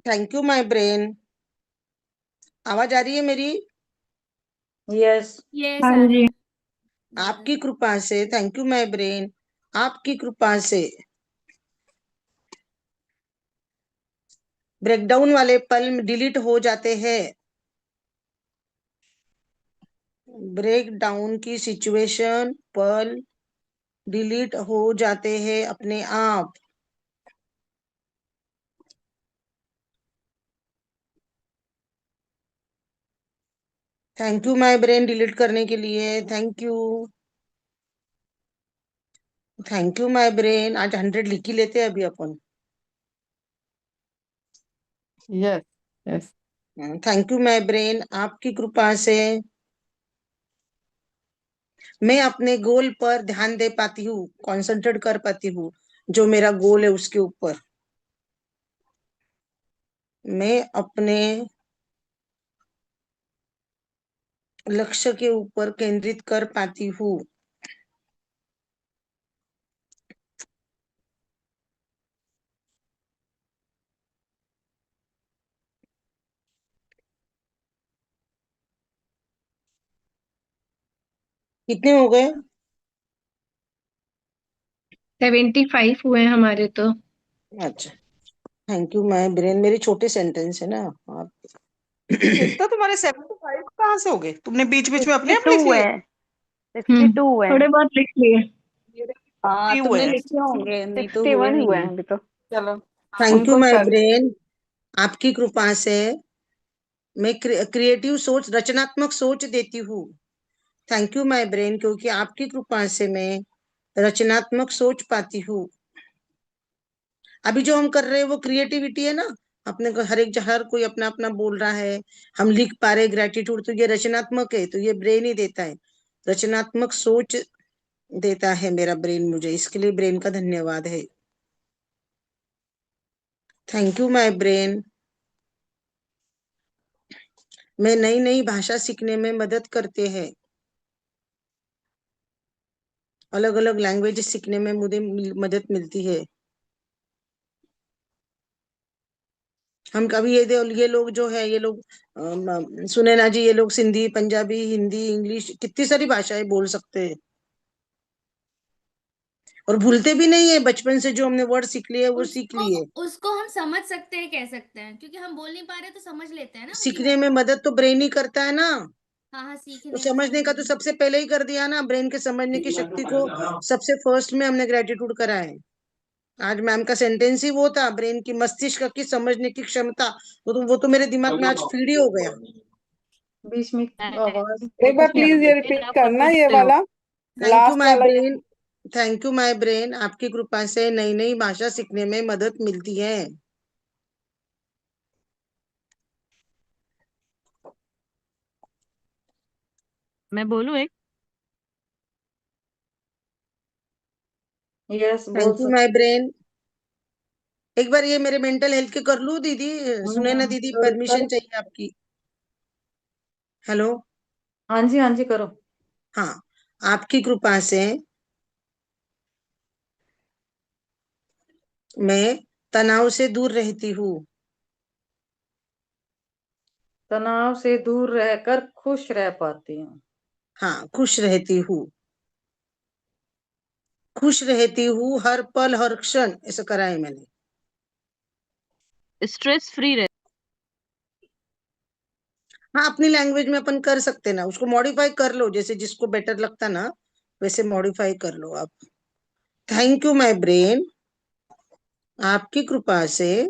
O: थैंक यू माय ब्रेन, आवाज आ रही है मेरी?
A: यस।
B: हाँ जी।
O: आपकी कृपा से, थैंक यू माय ब्रेन, आपकी कृपा से ब्रेकडाउन वाले पल डिलीट हो जाते हैं। ब्रेक डाउन की सिचुएशन पल डिलीट हो जाते हैं अपने आप। Thank you my brain delete करने के लिए। Thank you. Thank you my brain. आज 100 लिख ही लेते हैं अभी अपन।
H: Yes yes.
O: Thank you my brain, आपकी कृपा से मैं अपने गोल पर ध्यान दे पाती हूँ, कंसंट्रेट कर पाती हूँ जो मेरा गोल है उसके ऊपर। मैं अपने लक्ष्य के ऊपर केंद्रित कर पाती हूँ। कितने हो गए?
B: 75 हुए हैं हमारे तो।
O: अच्छा, थैंक यू माय ब्रेन। मेरे छोटे सेंटेंस है ना आप।
J: एकता तुम्हारे 75 कहाँ से हो गए? तुमने बीच बीच में अपने आप
E: 62
J: लिख
E: हुए
J: लिए?
E: हैं, 62 हुए
B: थोड़े
E: हैं,
B: बहुत लिख लिए।
J: मेरे
M: हाँ
J: 50 हुए
M: तुमने
J: हैं।
M: लिखे होंगे, नहीं तो हुए
E: 61 हुए
M: नहीं
E: हैं
M: है।
E: अभी तो।
H: चलो
O: थैंक यू
H: उनको
O: माय
H: कर।
O: ब्रेन, आपकी कृपा से मैं क्रिएटिव सोच, रचनात्मक सोच देती हूँ। थैंक यू माय ब्रेन, क्योंकि आपकी कृपा से मैं रचनात्मक सोच पाती हूँ। अभी जो हम कर रहे हैं वो क्रिएटिविटी है ना। अपने को हर कोई अपना अपना बोल रहा है, हम लिख पा रहे ग्रेटिट्यूड, तो ये रचनात्मक है, तो ये ब्रेन ही देता है। रचनात्मक सोच देता है मेरा ब्रेन मुझे, इसके लिए ब्रेन का धन्यवाद है। Thank you my brain. मैं नई नई भाषा सीखने में मदद करते हैं। अलग अलग लैंग्वेज सीखने में मुझे मदद मिलती है। हम कभी ये लोग जो है, ये लोग सुने ना जी, ये लोग सिंधी, पंजाबी, हिंदी, इंग्लिश, कितनी सारी भाषाएं बोल सकते हैं और भूलते भी नहीं है। बचपन से जो हमने वर्ड सीख लिए वो सीख
S: उसको
O: लिए।
S: उसको हम समझ सकते हैं, कह सकते हैं, क्योंकि हम बोल नहीं पा रहे तो समझ लेते हैं ना वही
O: सीखने
S: है।
O: में मदद तो ब्रेन ही करता है ना।
S: हाँ हाँ,
O: तो
S: सीखने में
O: समझने
S: समझ।
O: का तो सबसे पहले ही कर दिया ना, ब्रेन के समझने की शक्ति को सबसे फर्स्ट में हमने ग्रेटिट्यूड करा है। आज मैम का सेंटेंस ही वो था, ब्रेन की, मस्तिष्क की समझने की क्षमता। वो तो मेरे दिमाग में आज फीड ही हो गया।
A: बीच में आवाज
H: एक बार
A: कुछ नहीं
H: प्लीज
A: आता।
H: ये रिपीट करना ये वाला,
O: थैंक यू
H: लास्ट
O: माय
H: वाला ये।
O: Brain. Thank you my brain, आपकी कृपा से नई नई भाषा सीखने में मदद मिलती है।
D: मैं बोलूं एक?
A: यस, बोल
O: थैंक यू माय
A: सकते।
O: ब्रेन। एक बार ये मेरे मेंटल हेल्थ के कर लूं दीदी? सुने ना दीदी,
A: कर।
O: परमिशन चाहिए आपकी। हेलो।
A: हाँ जी, हाँ जी, करो।
O: हाँ, आपकी कृपा से मैं तनाव से दूर रहती हूँ।
A: तनाव से दूर रहकर खुश रह पाती हूँ।
O: हाँ, खुश रहती हूँ। खुश रहती हूँ हर पल हर क्षण, ऐसा करा है मैंने।
D: स्ट्रेस फ्री रहे।
O: हाँ, अपनी लैंग्वेज में अपन कर सकते ना, उसको मॉडिफाई कर लो, जैसे जिसको बेटर लगता ना वैसे मॉडिफाई कर लो आप। थैंक यू माय ब्रेन, आपकी कृपा से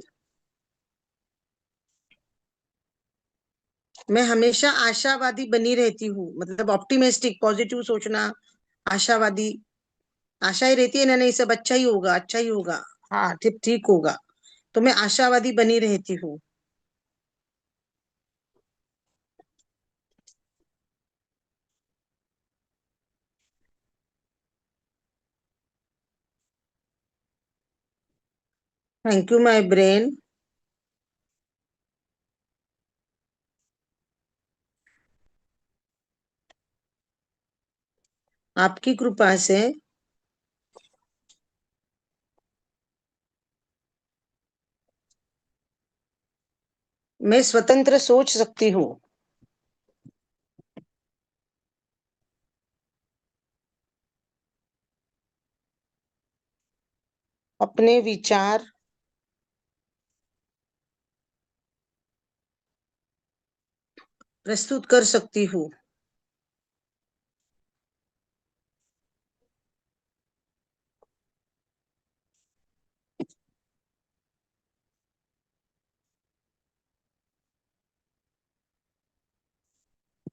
O: मैं हमेशा आशावादी बनी रहती हूँ। मतलब ऑप्टिमिस्टिक, पॉजिटिव सोचना, आशावादी। आशा ही रहती है ना, नहीं सब अच्छा ही होगा, अच्छा ही होगा, हाँ ठीक ठीक होगा, तो मैं आशावादी बनी रहती हूँ। थैंक यू माय ब्रेन, आपकी कृपा से मैं स्वतंत्र सोच सकती हूँ। अपने विचार प्रस्तुत कर सकती हूँ।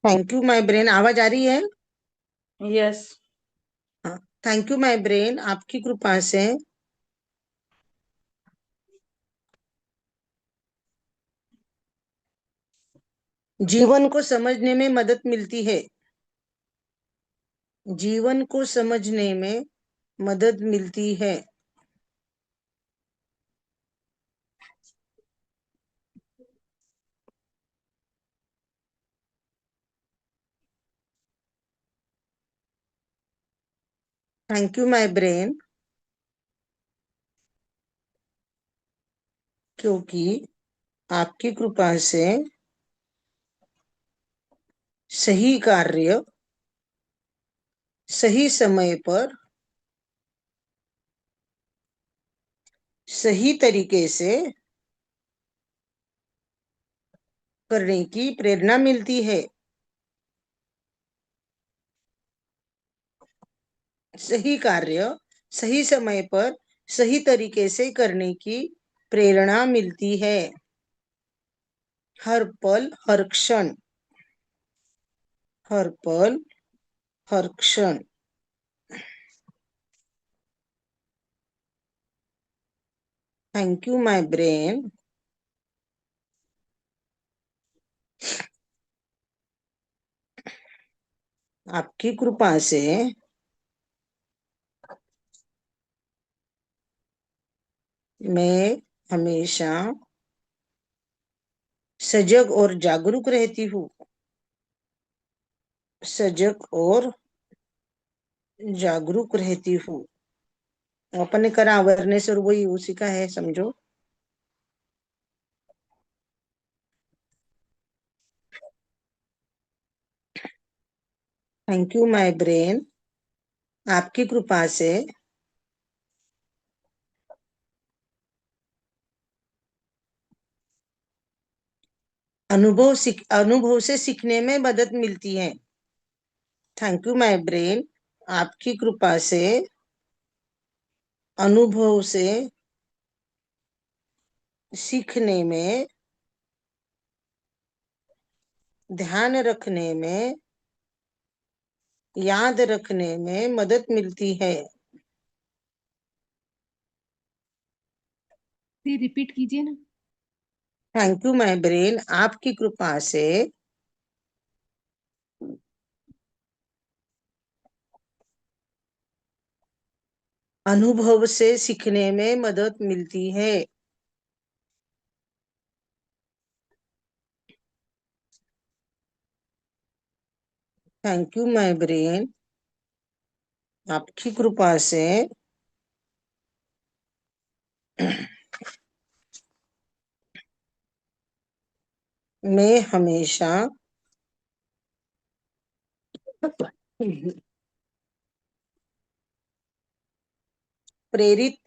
O: Thank you my brain. आवाज आ रही है?
A: यस।
O: हाँ, थैंक यू माय ब्रेन, आपकी कृपा से जीवन को समझने में मदद मिलती है। जीवन को समझने में मदद मिलती है। थैंक यू माय ब्रेन, क्योंकि आपकी कृपा से सही कार्य सही समय पर सही तरीके से करने की प्रेरणा मिलती है। सही कार्य सही समय पर सही तरीके से करने की प्रेरणा मिलती है। हर पल हर क्षण, हर पल हर क्षण। थैंक यू माय ब्रेन, आपकी कृपा से मैं हमेशा सजग और जागरूक रहती हूँ। सजग और जागरूक रहती हूँ। अपन ने करा अवेयरनेस और वही उसी का है, समझो। थैंक यू माय ब्रेन, आपकी कृपा से अनुभव से सीखने में मदद मिलती है। थैंक यू माय ब्रेन, आपकी कृपा से अनुभव से सीखने में, ध्यान रखने में, याद रखने में मदद मिलती है।
P: रिपीट कीजिए ना।
O: थैंक यू माय ब्रेन, आपकी कृपा से अनुभव से सीखने में मदद मिलती है। थैंक यू माय ब्रेन, आपकी कृपा से मैं हमेशा प्रेरित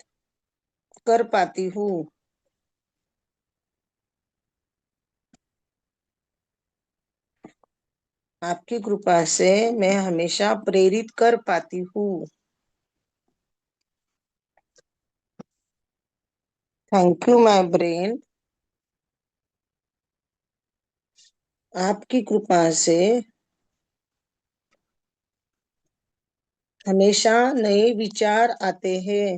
O: कर पाती हूँ। आपकी कृपा से मैं हमेशा प्रेरित कर पाती हूँ। थैंक यू माय ब्रेन, आपकी कृपा से हमेशा नए विचार आते हैं।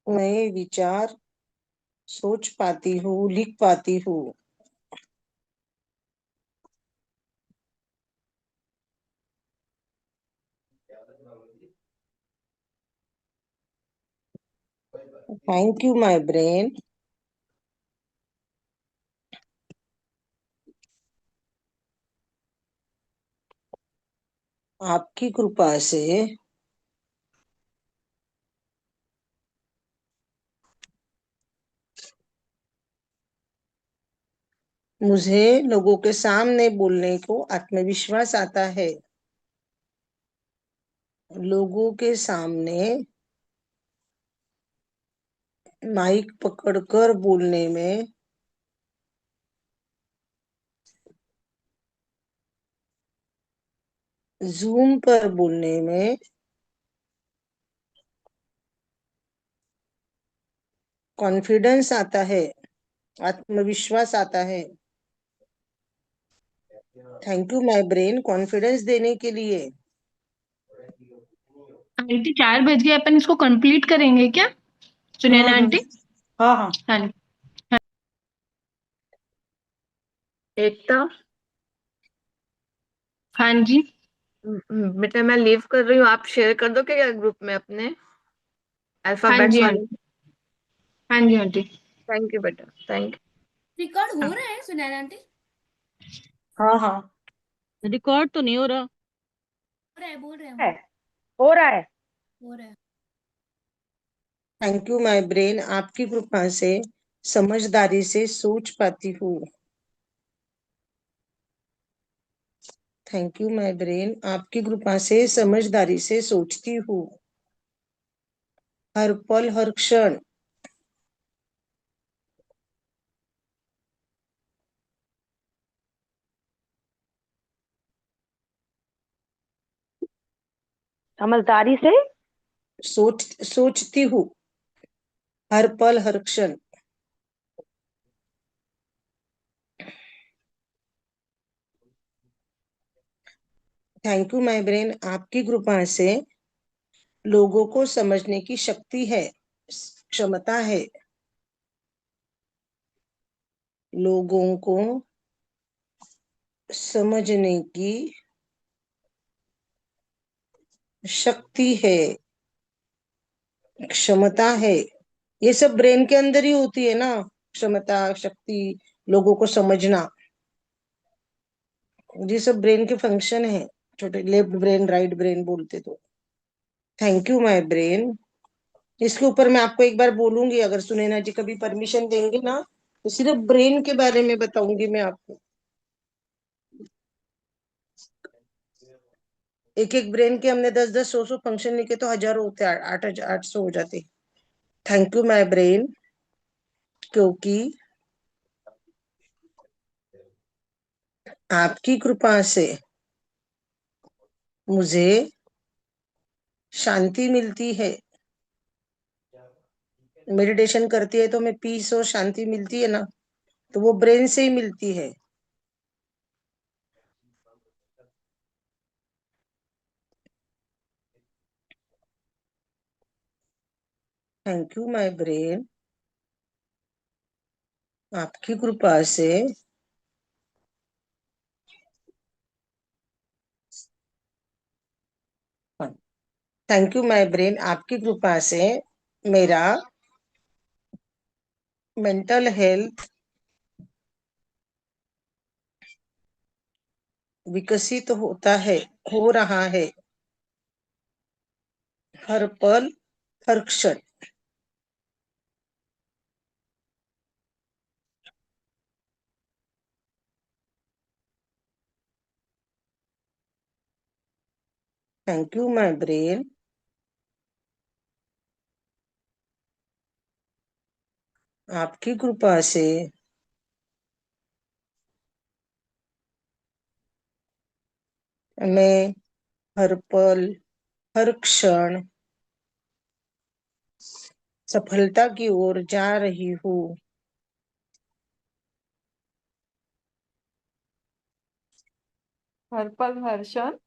O: नए विचार सोच पाती हूँ, लिख पाती हूँ। थैंक यू माय ब्रेन, आपकी कृपा से मुझे लोगों के सामने बोलने को आत्मविश्वास आता है। लोगों के सामने माइक पकड़कर बोलने में जूम पर बोलने में कॉन्फिडेंस आता है, आत्मविश्वास आता है। Thank you my brain confidence देने के लिए।
B: आंटी 4 बज गए, अपन इसको कंप्लीट करेंगे क्या? सुनैना आंटी?
A: हाँ हाँ
B: हाँ जी।
H: एकता,
B: हाँ जी।
H: बेटा मैं लीव कर रही हूँ, आप शेयर कर दो क्या ग्रुप में अपने
B: हाँ
H: अल्फाबेट्स
B: जी
H: वाले?
B: आंटी। हाँ जी आंटी।
H: थैंक यू बेटा, थैंक यू।
S: रिकॉर्ड हो रहा है सुनैना आंटी?
A: हाँ हाँ
D: रिकॉर्ड तो नहीं हो रहा।
S: हो रहा है, बोल रहे
E: है,
S: हैं
E: हो रहा है।
S: हो रहा है।
O: थैंक यू माय ब्रेन आपकी कृपा से समझदारी से सोच पाती हूँ। थैंक यू माय ब्रेन आपकी कृपा से समझदारी से सोचती हूँ। हर पल हर क्षण
E: समझदारी से
O: सोचती हूँ। हर पल हर क्षण। थैंक यू माय ब्रेन आपकी कृपा से लोगों को समझने की शक्ति है, क्षमता है। लोगों को समझने की शक्ति है, क्षमता है। ये सब ब्रेन के अंदर ही होती है ना, क्षमता, शक्ति, लोगों को समझना। ये सब ब्रेन के फंक्शन है, छोटे लेफ्ट ब्रेन राइट ब्रेन बोलते तो। Thank you my brain. इसके ऊपर मैं आपको एक बार बोलूंगी, अगर सुनैना जी कभी परमिशन देंगे ना, तो सिर्फ ब्रेन के बारे में बताऊंगी मैं आपको। एक एक ब्रेन के हमने 10-10 100 फंक्शन लिखे तो हजारों होते, 800 हो जाते। थैंक यू माय ब्रेन क्योंकि आपकी कृपा से मुझे शांति मिलती है। मेडिटेशन करती है तो मैं पीस और शांति मिलती है ना, तो वो ब्रेन से ही मिलती है। थैंक यू माय ब्रेन आपकी कृपा से थैंक यू माय ब्रेन आपकी कृपा से मेरा मेंटल हेल्थ विकसित होता है, हो रहा है। हर पल हर क्षण। थैंक यू माय ब्रेन आपकी कृपा से मैं हर पल हर क्षण सफलता की ओर जा रही हूँ।
H: हर पल हर क्षण।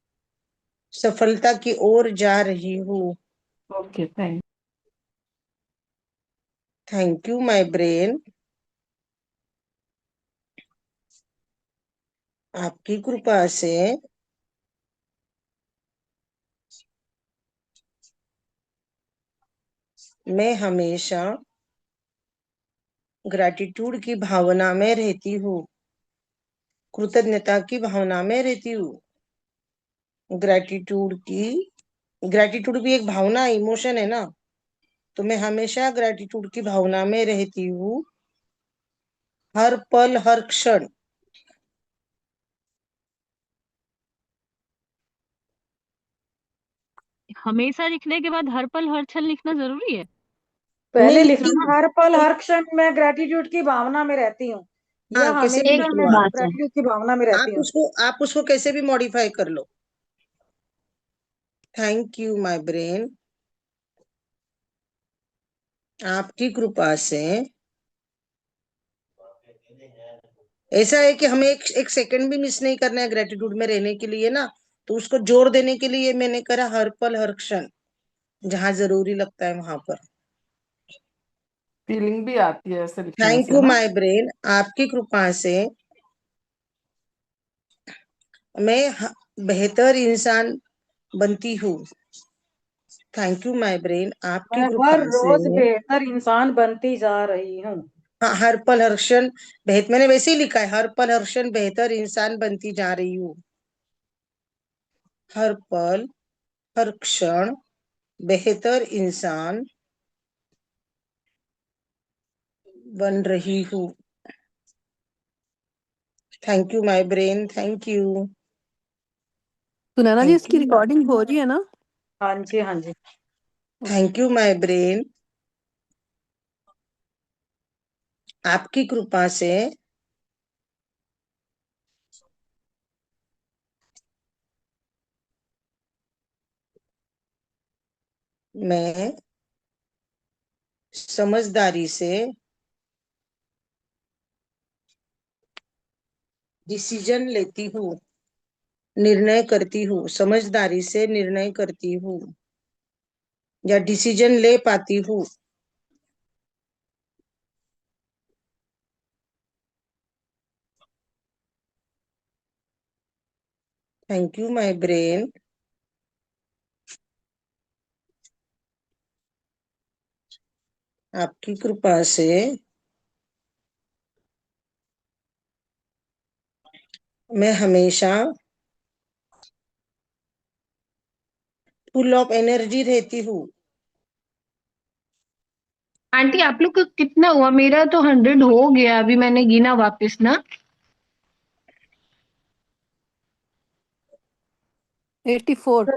O: सफलता की ओर जा रही हूँ।
H: Okay, thank
O: thank you my brain आपकी कृपा से मैं हमेशा ग्रैटिट्यूड की भावना में रहती हूँ, कृतज्ञता की भावना में रहती हूँ। ग्रैटिट्यूड भी एक भावना, इमोशन है ना, तो मैं हमेशा ग्रैटिट्यूड की भावना में रहती हूँ। हर पल हर क्षण
L: हमेशा लिखने के बाद हर पल हर क्षण लिखना जरूरी है?
A: पहले
O: नहीं
A: लिखा
O: लिखती
A: ना,
O: हूँ।
A: हर पल हर क्षण मैं ग्रेटिट्यूड की भावना में रहती हूँ, या
O: हाँ, कैसे भी
L: एक
O: लिख
A: हमेशा
O: लो
A: मैं
O: आप।
L: बात है,
A: ग्रेटिट्यूड की भावना में रहती हूँ।
O: आप उसको कैसे भी मॉडिफाई कर लो। थैंक यू माय ब्रेन, आपकी कृपा से ऐसा है कि हमें एक सेकंड भी मिस नहीं करना है ग्रेटिट्यूड में रहने के लिए ना, तो उसको जोर देने के लिए मैंने करा हर पल हर क्षण, जहां जरूरी लगता है वहां पर।
H: फीलिंग भी आती है ऐसे लिखने
O: थैंक
H: से
O: यू
H: ना।
O: माय ब्रेन, आपकी कृपा से मैं बेहतर इंसान बनती हूँ। थैंक यू माय ब्रेन, आपकी
A: मैं हर
O: कृपा से
A: रोज बेहतर इंसान बनती जा रही हूँ।
O: हाँ, हर पल हर क्षण मैंने वैसे ही लिखा है, हर पल हर क्षण बेहतर इंसान बनती जा रही हूँ। हर पल हर क्षण बेहतर इंसान बन रही हूँ। Thank you my brain, thank you.
T: Sunaina ji,
O: thank
T: इसकी
O: यू,
T: रिकॉर्डिंग हो रही है ना?
A: हाँ जी, हाँ जी।
O: थैंक यू माय ब्रेन, आपकी कृपा से मैं समझदारी से डिसीजन लेती हूँ, निर्णय करती हूँ, समझदारी से निर्णय करती हूँ या डिसीजन ले पाती हूँ। थैंक यू माय ब्रेन, आपकी कृपा से मैं हमेशा फुल ऑफ एनर्जी रहती हूँ।
B: आंटी आप लोग का कितना हुआ? मेरा तो 100 हो गया, अभी मैंने गिना वापस ना।
T: 84।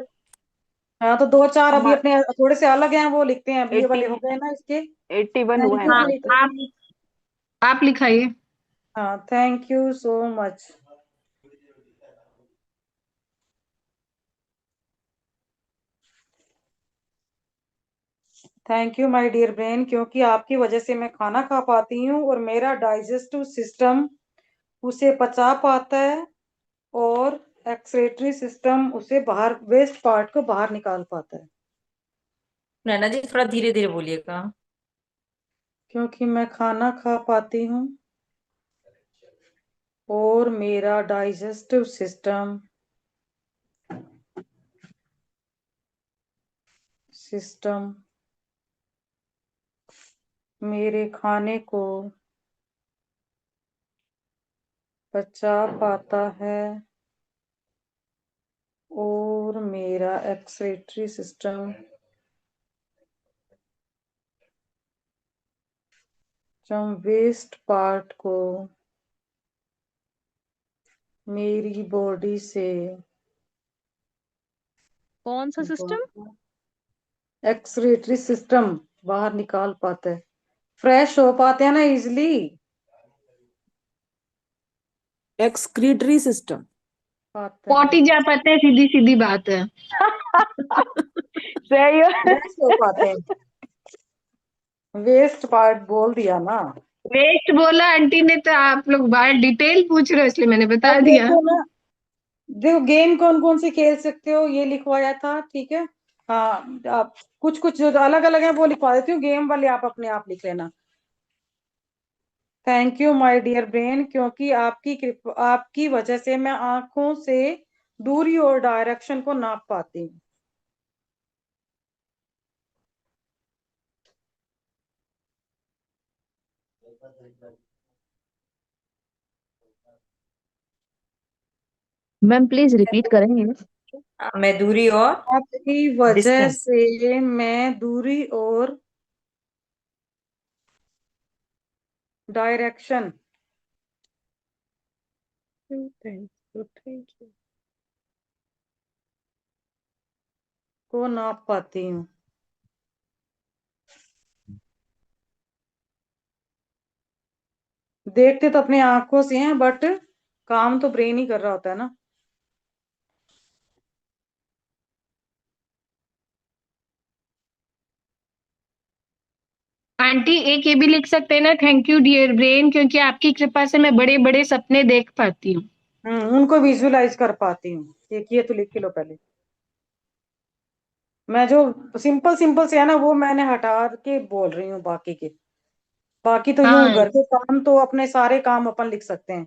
A: हाँ, तो दो चार अभी
E: हमारा
A: अपने थोड़े से अलग हैं, वो लिखते हैं, अभी ये
E: 80
A: वाले हो गए ना इसके।
E: 81 हुआ
A: थैंक
E: है
A: यू
B: हाँ,
E: हमारा तो।
B: आप लिखाइए।
A: हाँ, thank you so much. Thank you my dear brain, क्योंकि आपकी वजह से मैं खाना खा पाती हूँ और मेरा डाइजेस्टिव सिस्टम उसे पचा पाता है, और एक्सक्रीटरी सिस्टम उसे बाहर, वेस्ट पार्ट को बाहर निकाल पाता है।
N: नैना जी थोड़ा धीरे धीरे बोलिएगा।
A: क्योंकि मैं खाना खा पाती हूँ और मेरा डाइजेस्टिव सिस्टम मेरे खाने को पचा पाता है, और मेरा एक्सक्रीटरी सिस्टम वेस्ट पार्ट को मेरी बॉडी से
L: कौन सा सिस्टम?
A: एक्सक्रीटरी सिस्टम बाहर निकाल पाता है, फ्रेश हो पाते हैं ना इजिली।
T: एक्सक्रीटरी सिस्टम
A: पाता है,
B: पॉटी जा पाते हैं, सीधी सीधी बात है।
E: सही है।
A: फ्रेश हो पाते हैं। वेस्ट पार्ट बोल दिया ना।
B: वेस्ट बोला आंटी ने, तो आप लोग बाहर डिटेल पूछ रहे हो इसलिए मैंने बता
A: अब
B: दिया।
A: देखो ना, देखो गेम कौन कौन से खेल सकते हो ये लिखवाया था, ठीक है। हाँ, आप कुछ कुछ जो अलग अलग है वो लिखवा देती हूँ, गेम वाले आप अपने आप लिख लेना। Thank you my dear brain, क्योंकि आपकी वजह से मैं आंखों से दूरी और डायरेक्शन को नाप पाती हूँ।
L: मैम प्लीज रिपीट करेंगे?
N: मैं दूरी और
A: आपकी वजह
N: डिस्टेंस।
A: से मैं दूरी और डायरेक्शन
B: थैंक यू।
A: को नाप पाती हूँ। देखते तो अपनी आंखों से हैं, बट काम तो ब्रेन ही कर रहा होता है ना।
B: आंटी एक ये भी लिख सकते हैं ना, थैंक यू डियर ब्रेन, क्योंकि आपकी कृपा से मैं बड़े बड़े सपने देख पाती हूँ।
A: उनको विजुअलाइज कर पाती हूँ। ये तो लिख के लो पहले। मैं जो सिंपल सिंपल से है ना, वो मैंने हटा के बोल रही हूँ। बाकी तो यूं
B: हाँ,
A: घर के काम तो अपने सारे काम अपन लिख सकते हैं।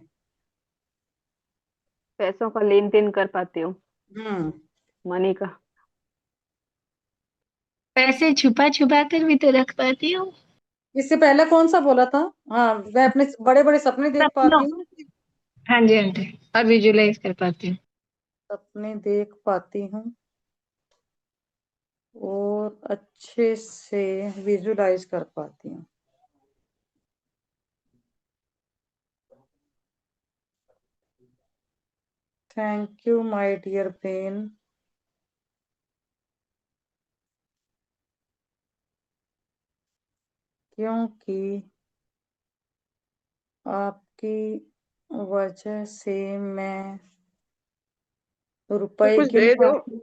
E: पैसों का लेन देन कर पाती हूँ,
A: हम्म
E: मनी का।
B: पैसे छुपा छुपा कर भी तो रख पाती हूँ।
A: इससे पहले कौन सा बोला था? हाँ, मैं अपने बड़े बड़े सपने देख
B: सपनों,
A: पाती हूँ।
B: हाँ जी आंटी, और विजुअलाइज कर पाती हूँ।
A: सपने देख पाती हूँ और अच्छे से विजुअलाइज कर पाती हूँ। Thank you my dear brain, क्योंकि आपकी वजह से मैं
F: तो
A: रुपए
F: कुछ
A: गिन
F: दे दो।
A: पाती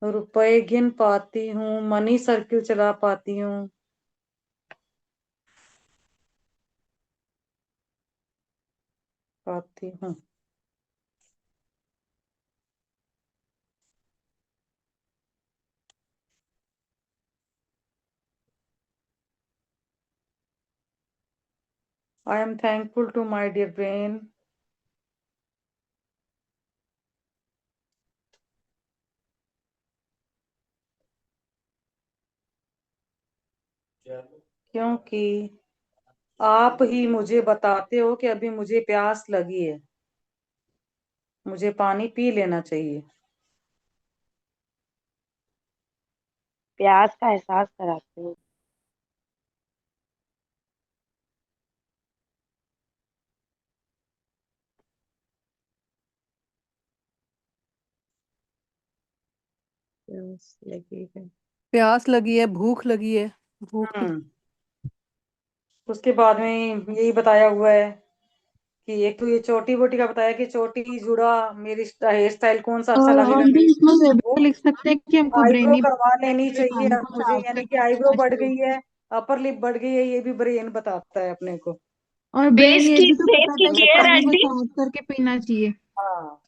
A: रुपए गिन पाती हूँ, मनी सर्किल चला पाती हूँ। पाती हूँ। I am thankful to my dear brain, क्योंकि आप ही मुझे बताते हो कि अभी मुझे प्यास लगी है, मुझे पानी पी लेना चाहिए।
E: प्यास का एहसास कराते हो।
A: प्यास लगी है।
T: प्यास लगी है, भूख लगी है, भूख तो
A: उसके बाद में यही बताया हुआ है कि एक तो ये चोटी वोटी का बताया कि चोटी जुड़ा, मेरी हेयर स्टाइल कौन सा अच्छा लगेगा।
K: हम भी इसमें ये
A: वो
K: भी लिख सकते हैं कि हमको
A: आईब्रो
K: ब्रेनी
A: करवा लेनी
K: अपने
A: चाहिए
K: कान
A: अब
K: को
A: मुझे,
K: साफ
A: यानी कि
K: करके
A: आईब्रो
K: पीना
A: बढ़
K: चाहिए।
A: गई है, अपर लिप बढ़ गई है, ये भी ब्रेन बताता है अपने को।
K: और ब्रेन ये भी तो
B: फेस की
K: बताता है कि
B: केयर
K: पानी को
B: आंटी।
K: साफ करके पीना चाहिए।
A: हाँ,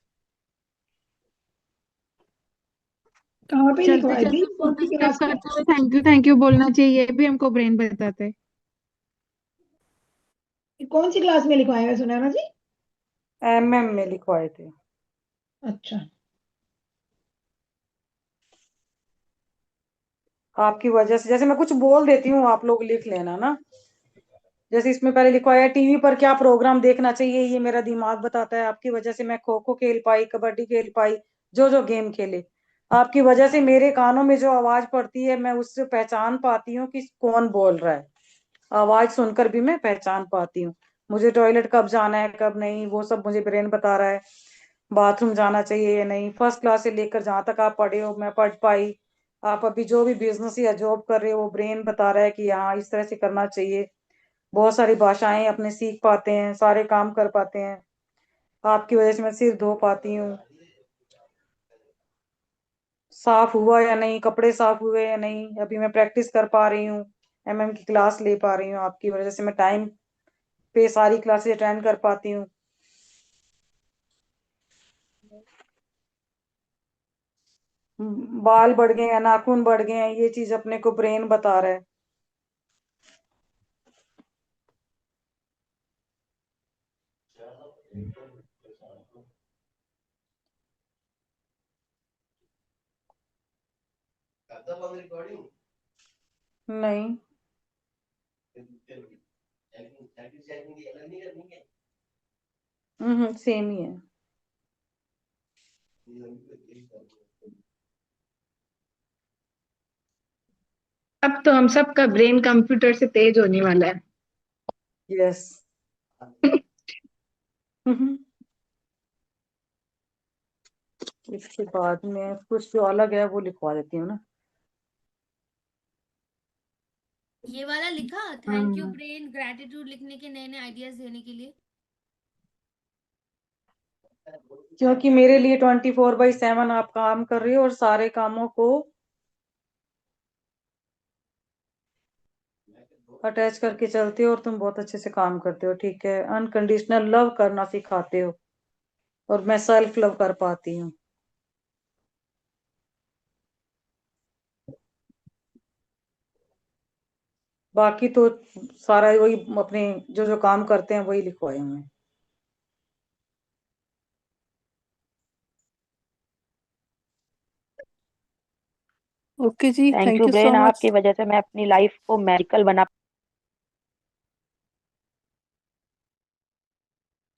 R: कहाँ पे
K: चलते
R: लिखवाई थी,
K: चलते
R: कौन
K: फोटो
R: सी
K: स्टेप
R: क्लास में?
K: करते हुए थैंक यू बोलना चाहिए, ये भी हमको ब्रेन बताता है।
R: कौन सी क्लास में लिखवाया है सुनैना जी?
A: MM में लिखवाए थे।
R: अच्छा।
A: आपकी वजह से, जैसे मैं कुछ बोल देती हूँ आप लोग लिख लेना ना। जैसे इसमें पहले लिखवाया टीवी पर क्या प्रोग्राम देखना चाहिए, ये मेरा दिमाग बताता है। आपकी वजह से मैं खो खो खेल पाई, कबड्डी खेल पाई, जो जो गेम खेले। आपकी वजह से मेरे कानों में जो आवाज पड़ती है, मैं उससे पहचान पाती हूँ कि कौन बोल रहा है। आवाज सुनकर भी मैं पहचान पाती हूँ। मुझे टॉयलेट कब जाना है कब नहीं, वो सब मुझे ब्रेन बता रहा है। बाथरूम जाना चाहिए या नहीं, फर्स्ट क्लास से लेकर जहां तक आप पढ़े हो मैं पढ़ पाई। आप अभी जो भी बिजनेस या जॉब कर रहे हो, वो ब्रेन बता रहा है कि हाँ इस तरह से करना चाहिए। बहुत सारी भाषाएं अपने सीख पाते हैं, सारे काम कर पाते हैं। आपकी वजह से मैं सिर धो पाती हूँ, साफ हुआ या नहीं, कपड़े साफ हुए या नहीं, अभी मैं प्रैक्टिस कर पा रही हूँ, MM की क्लास ले पा रही हूँ। आपकी वजह से मैं टाइम पे सारी क्लासेस अटेंड कर पाती हूँ। बाल बढ़ गए हैं, नाखून बढ़ गए हैं, ये चीज अपने को ब्रेन बता रहा है। नहीं, सेम ही है।
B: अब तो हम सबका ब्रेन कंप्यूटर से तेज होने वाला है।
A: यस। इसके बाद में कुछ जो अलग है वो लिखवा देती हूँ ना।
S: ये वाला लिखा, थैंक यू ब्रेन ग्रैटिट्यूड लिखने के नए नए आइडियाज देने के लिए।
A: क्योंकि मेरे लिए 24/7 आप काम कर रही हो और सारे कामों को अटैच करके चलते हो और तुम बहुत अच्छे से काम करते हो, ठीक है। अनकंडीशनल लव करना सिखाते हो और मैं सेल्फ लव कर पाती हूँ। बाकी तो सारा वही अपने जो जो काम करते हैं वही लिखवाए हुए हैं।
T: ओके जी,
E: thank
T: thank
E: you
T: you so
E: brain,
T: much.
E: आपकी वजह से मैं अपनी लाइफ को मैजिकल बना।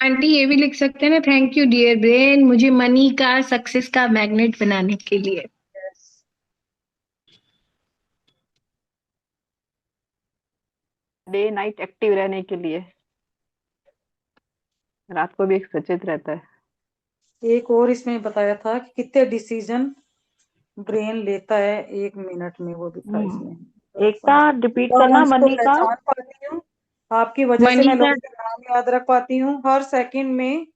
B: आंटी ये भी लिख सकते हैं ना, थैंक यू डियर ब्रेन मुझे मनी का सक्सेस का मैग्नेट बनाने के लिए।
H: डे नाइट एक्टिव रहने के लिए, रात को भी एक सचेत रहता है।
A: एक और इसमें बताया था कि कितने डिसीजन ब्रेन लेता है 1 मिनट में, वो भी था इसमें।
E: एकता रिपीट करना,
A: लवंश को
E: मनी का।
A: पहचान पाती हूँ, आपकी वजह से
B: मनी
A: मैं
B: का
A: लोगों के नाम याद रख पाती हूँ हर सेकंड में,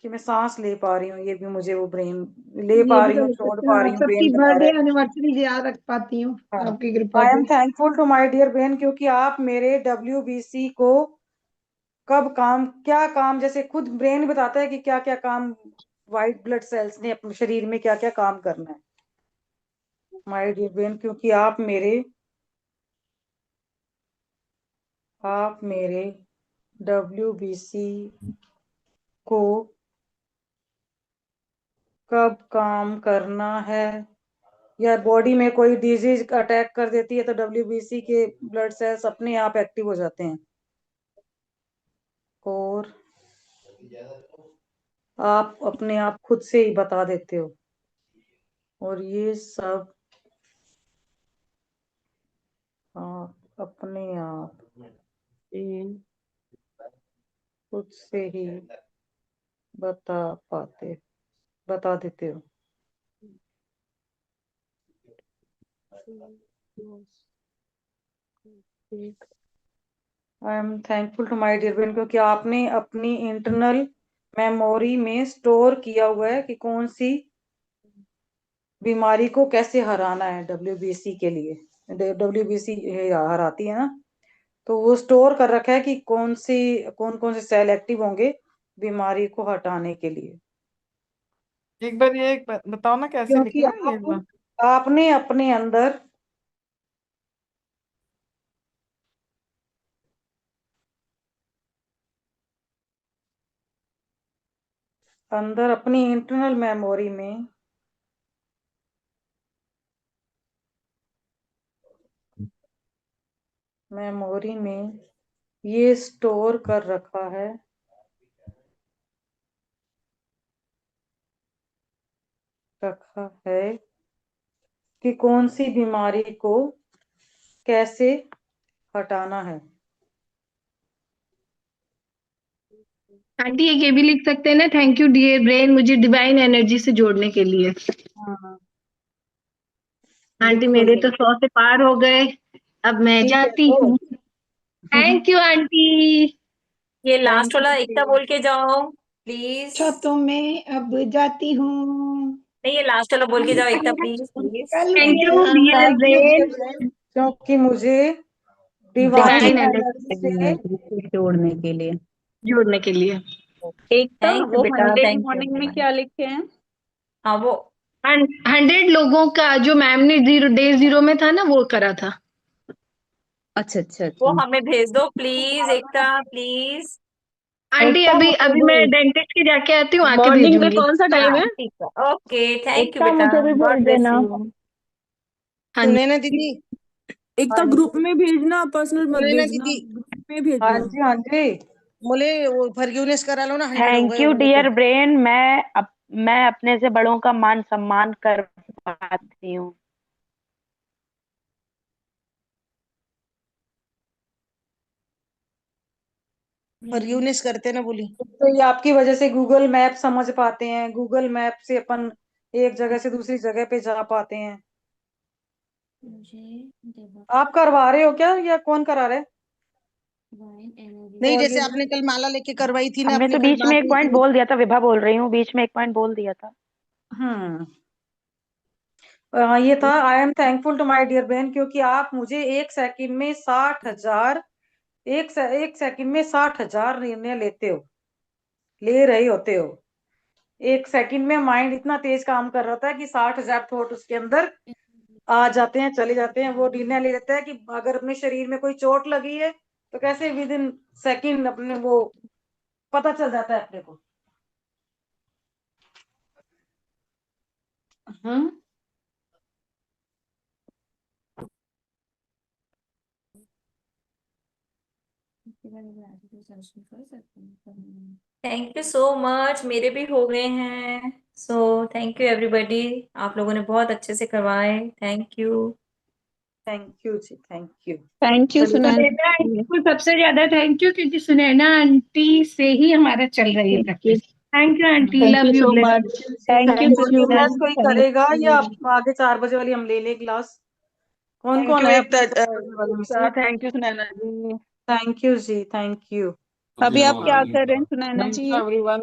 A: कि मैं सांस ले पा रही हूँ, ये भी मुझे वो ब्रेन ले
R: ये
A: पा
R: भी
A: रही
R: तो
A: हूँ,
R: लिख
A: छोड़
R: सकते
A: पा
R: हैं,
A: रही
R: आप
A: हूँ,
R: सबकी
A: ब्रेन बता रहा
R: बर्थडे
A: है।
R: एनिवर्सरी याद रख पाती हूँ
A: हाँ,
R: आपकी कृपा
A: आई एम
R: से।
A: Thankful to my dear brain, क्योंकि आप मेरे WBC को कब काम क्या काम, जैसे खुद ब्रेन बताता है कि क्या क्या काम व्हाइट ब्लड सेल्स ने अपने शरीर में क्या क्या काम करना है। माय डियर ब्रेन, क्योंकि आप मेरे WBC को कब काम करना है, या बॉडी में कोई डिजीज अटैक कर देती है तो WBC के ब्लड सेल्स अपने आप एक्टिव हो जाते हैं और आप अपने आप खुद से ही बता देते हो, और ये सब आप अपने आप खुद से ही बता पाते बता देते हो। I am thankful to my dear बहन, क्योंकि आपने अपनी इंटरनल मेमोरी में स्टोर किया हुआ है कि कौन सी बीमारी को कैसे हराना है। WBC के लिए WBC हराती है ना, तो वो स्टोर कर रखा है कि कौन कौन से सेल एक्टिव होंगे बीमारी को हटाने के लिए।
H: एक बार ये बताओ ना कैसे
A: क्योंकि
H: लिखना है ये बात।
A: आपने अपने अंदर अपनी इंटरनल मेमोरी में ये स्टोर कर रखा है कि कौन सी बीमारी को कैसे हटाना है।
B: आंटी ये भी लिख सकते हैं ना, थैंक यू डियर ब्रेन मुझे डिवाइन एनर्जी से जोड़ने के लिए।
A: हाँ,
B: आंटी
A: लिखो
B: मेरे तो
A: लिखो।
B: 100 से पार हो गए, अब मैं
A: ठीक है
B: जाती
A: तो
B: हूँ। Thank you aunty.
N: ये लास्ट
A: थैंक
N: वाला एकता
A: यू।
N: बोल के जाओ प्लीज।
R: अच्छा तो मैं अब जाती हूँ,
N: नहीं, ये लास्ट वाला बोल के जाओ एकता, प्लीज प्लीज।
R: कल
B: थैंक
R: मिले
B: यू
R: हम।
B: Dear
A: thank you dear
B: brain
A: friend, क्योंकि मुझे डिवाइन
B: डिवाइन
A: एनर्जी
B: एनर्जी
A: से
M: जोड़ने के लिए।
B: जोड़ने के लिए।
H: एकता
N: थैंक यू
H: वो
N: बेटा,
H: 100
N: थैंक
H: मॉर्निंग में
N: यू।
H: क्या लिखे हैं?
N: हाँ वो
B: 100 लोगों का जो मैम ने डे 0 में था ना वो करा था।
M: अच्छा अच्छा
N: वो
M: अच्छा।
N: हमें भेज दो प्लीज एकता, प्लीज।
B: आंटी
M: एकता
B: अभी
M: मुझे
B: अभी मैं
M: भी
B: डेंटिस्ट के जाके आती हूँ, आके
H: मॉर्निंग में
B: भेजूंगी।
H: कौन सा टाइम
N: हाँ
H: है?
N: ठीक है, ओके, थैंक यू
M: एकता
N: बेटा,
M: मुझे भी
N: गॉड
M: भेज
N: ब्लेस
M: देना।
N: यू।
B: हाँ
O: सुने ना
B: जी।
O: दीदी,
G: एक तो ग्रुप में भेजना, पर्सनल मत
O: सुने ना
G: भेजना,
O: दीदी,
G: ग्रुप में
A: हाँ
G: भेजना।
A: जी हाँ जी।
O: बोले वो फॉरगिवनेस करा लो ना, 100 हो
E: थैंक
O: गए
E: यू
O: होंगे तो।
E: डियर ब्रेन, मैं अपने से बड़ों का मान सम्मान कर पाती हूँ।
O: फॉरगिवनेस करते ना बोली।
A: तो ये आपकी वजह से गूगल मैप समझ पाते हैं, गूगल मैप से अपन एक जगह से दूसरी जगह पे जा पाते हैं। आप करवा रहे हो क्या या कौन करा रहे?
O: नहीं, जैसे आपने कल माला लेके करवाई थी ना,
E: हमने
O: अपने
E: तो
O: कल
E: बीच में
O: बात
E: एक
O: हुई
E: पॉइंट
O: थी।
E: बोल दिया था, विभा बोल रही हूँ, बीच में एक पॉइंट बोल दिया था।
A: ये था, I am thankful to my dear बहन, क्योंकि आप मुझे एक सेकंड में 60,000 एक सेकंड में 60,000 निर्णय ले रहे होते हो। एक सेकंड में माइंड इतना तेज काम कर रहा था कि 60,000 थॉट उसके अंदर आ जाते हैं, चले जाते हैं। वो निर्णय ले लेता है कि अगर अपने शरीर में कोई चोट लगी है तो कैसे विद इन सेकंड अपने वो पता चल जाता है अपने को।
N: थैंक यू सो मच, मेरे भी हो गए हैं। सो थैंक यू एवरीबॉडी, आप लोगों ने बहुत अच्छे से करवाए। Thank you.
A: थैंक यू जी, थैंक यू।
B: थैंक यू
A: चलिए,
B: सुनैना आंटी को सबसे ज्यादा थैंक यू, क्योंकि सुनैना आंटी से ही हमारा चल रही है practice. Thank you aunty,
L: thank
B: love
L: you
B: you,
L: so
B: bless
L: much.
B: You.
E: Thank you
A: और
E: सुनैना।
A: गिवनेस कोई करेगा या आगे 4 बजे वाली हम ले लें क्लास? कौन
J: थैंक
A: कौन
J: यू
A: है
J: एकता,
A: अपने 4 बजे वाले में से?
J: Thank you Sunaina ji.
A: Thank you जी, थैंक यू।
M: अभी आप क्या कर रहे हैं सुनैना
H: थैंक
M: जी?
H: You everyone.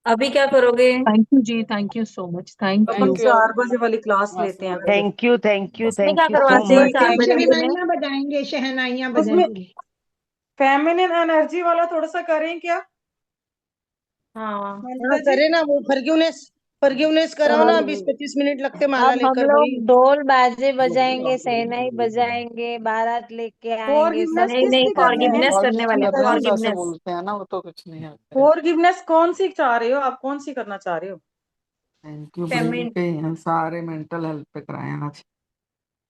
N: अभी क्या करोगे?
L: थैंक यू जी, thank you so much, thank
A: अपन
L: यू।
A: 4 बजे वाली क्लास लेते हैं।
E: थैंक यू, थैंक यू,
N: उसमें क्या
E: थैंक यू सो
N: करवाते हैं
E: मच।
N: 4 बजे वाले में?
R: शहनाइयाँ बजाएंगे, शहनाइयाँ
A: उसमें
R: बजाएंगे।
A: फेमिनिन एनर्जी वाला थोड़ा सा करें क्या?
N: हाँ,
O: हाँ करे ना, वो फॉरगिवनेस कराओ ना, 20-25 मिनट लगते माला
M: अब हम
O: लेकर
M: लोग
O: भाई।
M: ढोल बाजे बजाएंगे, शहनाई बजाएंगे, बारात लेके आएंगे, सब
A: फॉरगिवनेस
N: नहीं नहीं,
A: किसकी करनी है?
N: फॉरगिवनेस करने वाले हैं,
H: फॉरगिवनेस ऐसे
N: फॉरगिवनेस।
H: बोलते हैं ना, वो तो कुछ नहीं आता है।
A: फॉरगिवनेस कौन सी चाह रहे हो आप? कौन सी करना चाह रहे हो?
H: थैंक यू ब्रेन
N: फेमिन
H: के हैं सारे मेंटल हेल्थ पे कराए हैं आज।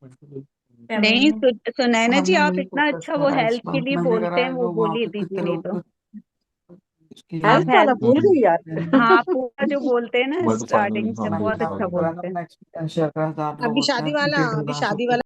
M: नहीं।
N: फेमिनिन
M: सुनैना जी,
H: हमने
M: आप
H: नहीं
M: इतना
H: फोकस
M: अच्छा वो
H: करा इस
M: हेल्थ के
H: बार,
M: लिए
H: मैंने
M: बोलते हैं,
H: करा
M: वो
H: जो वहां
M: बोलिए
H: पे
M: दीजिए
H: कितने
M: नहीं
H: लोग
M: तो।
H: उसकी
A: हेल्थ
M: आप
A: वाला
M: हेल्थ,
A: भूल गई यार।
M: हाँ पूरा जो बोलते हैं ना स्टार्टिंग से, बहुत अच्छा
H: मैंने
M: बोलते हैं।
H: अपना एक्सपीरियंस शेयर करा था, 4
O: अभी
H: लोग होते
O: शादी
H: हैं
O: वाला
H: उनके
O: अभी
H: बर्दाश्त
O: शादी
H: होते
O: वाला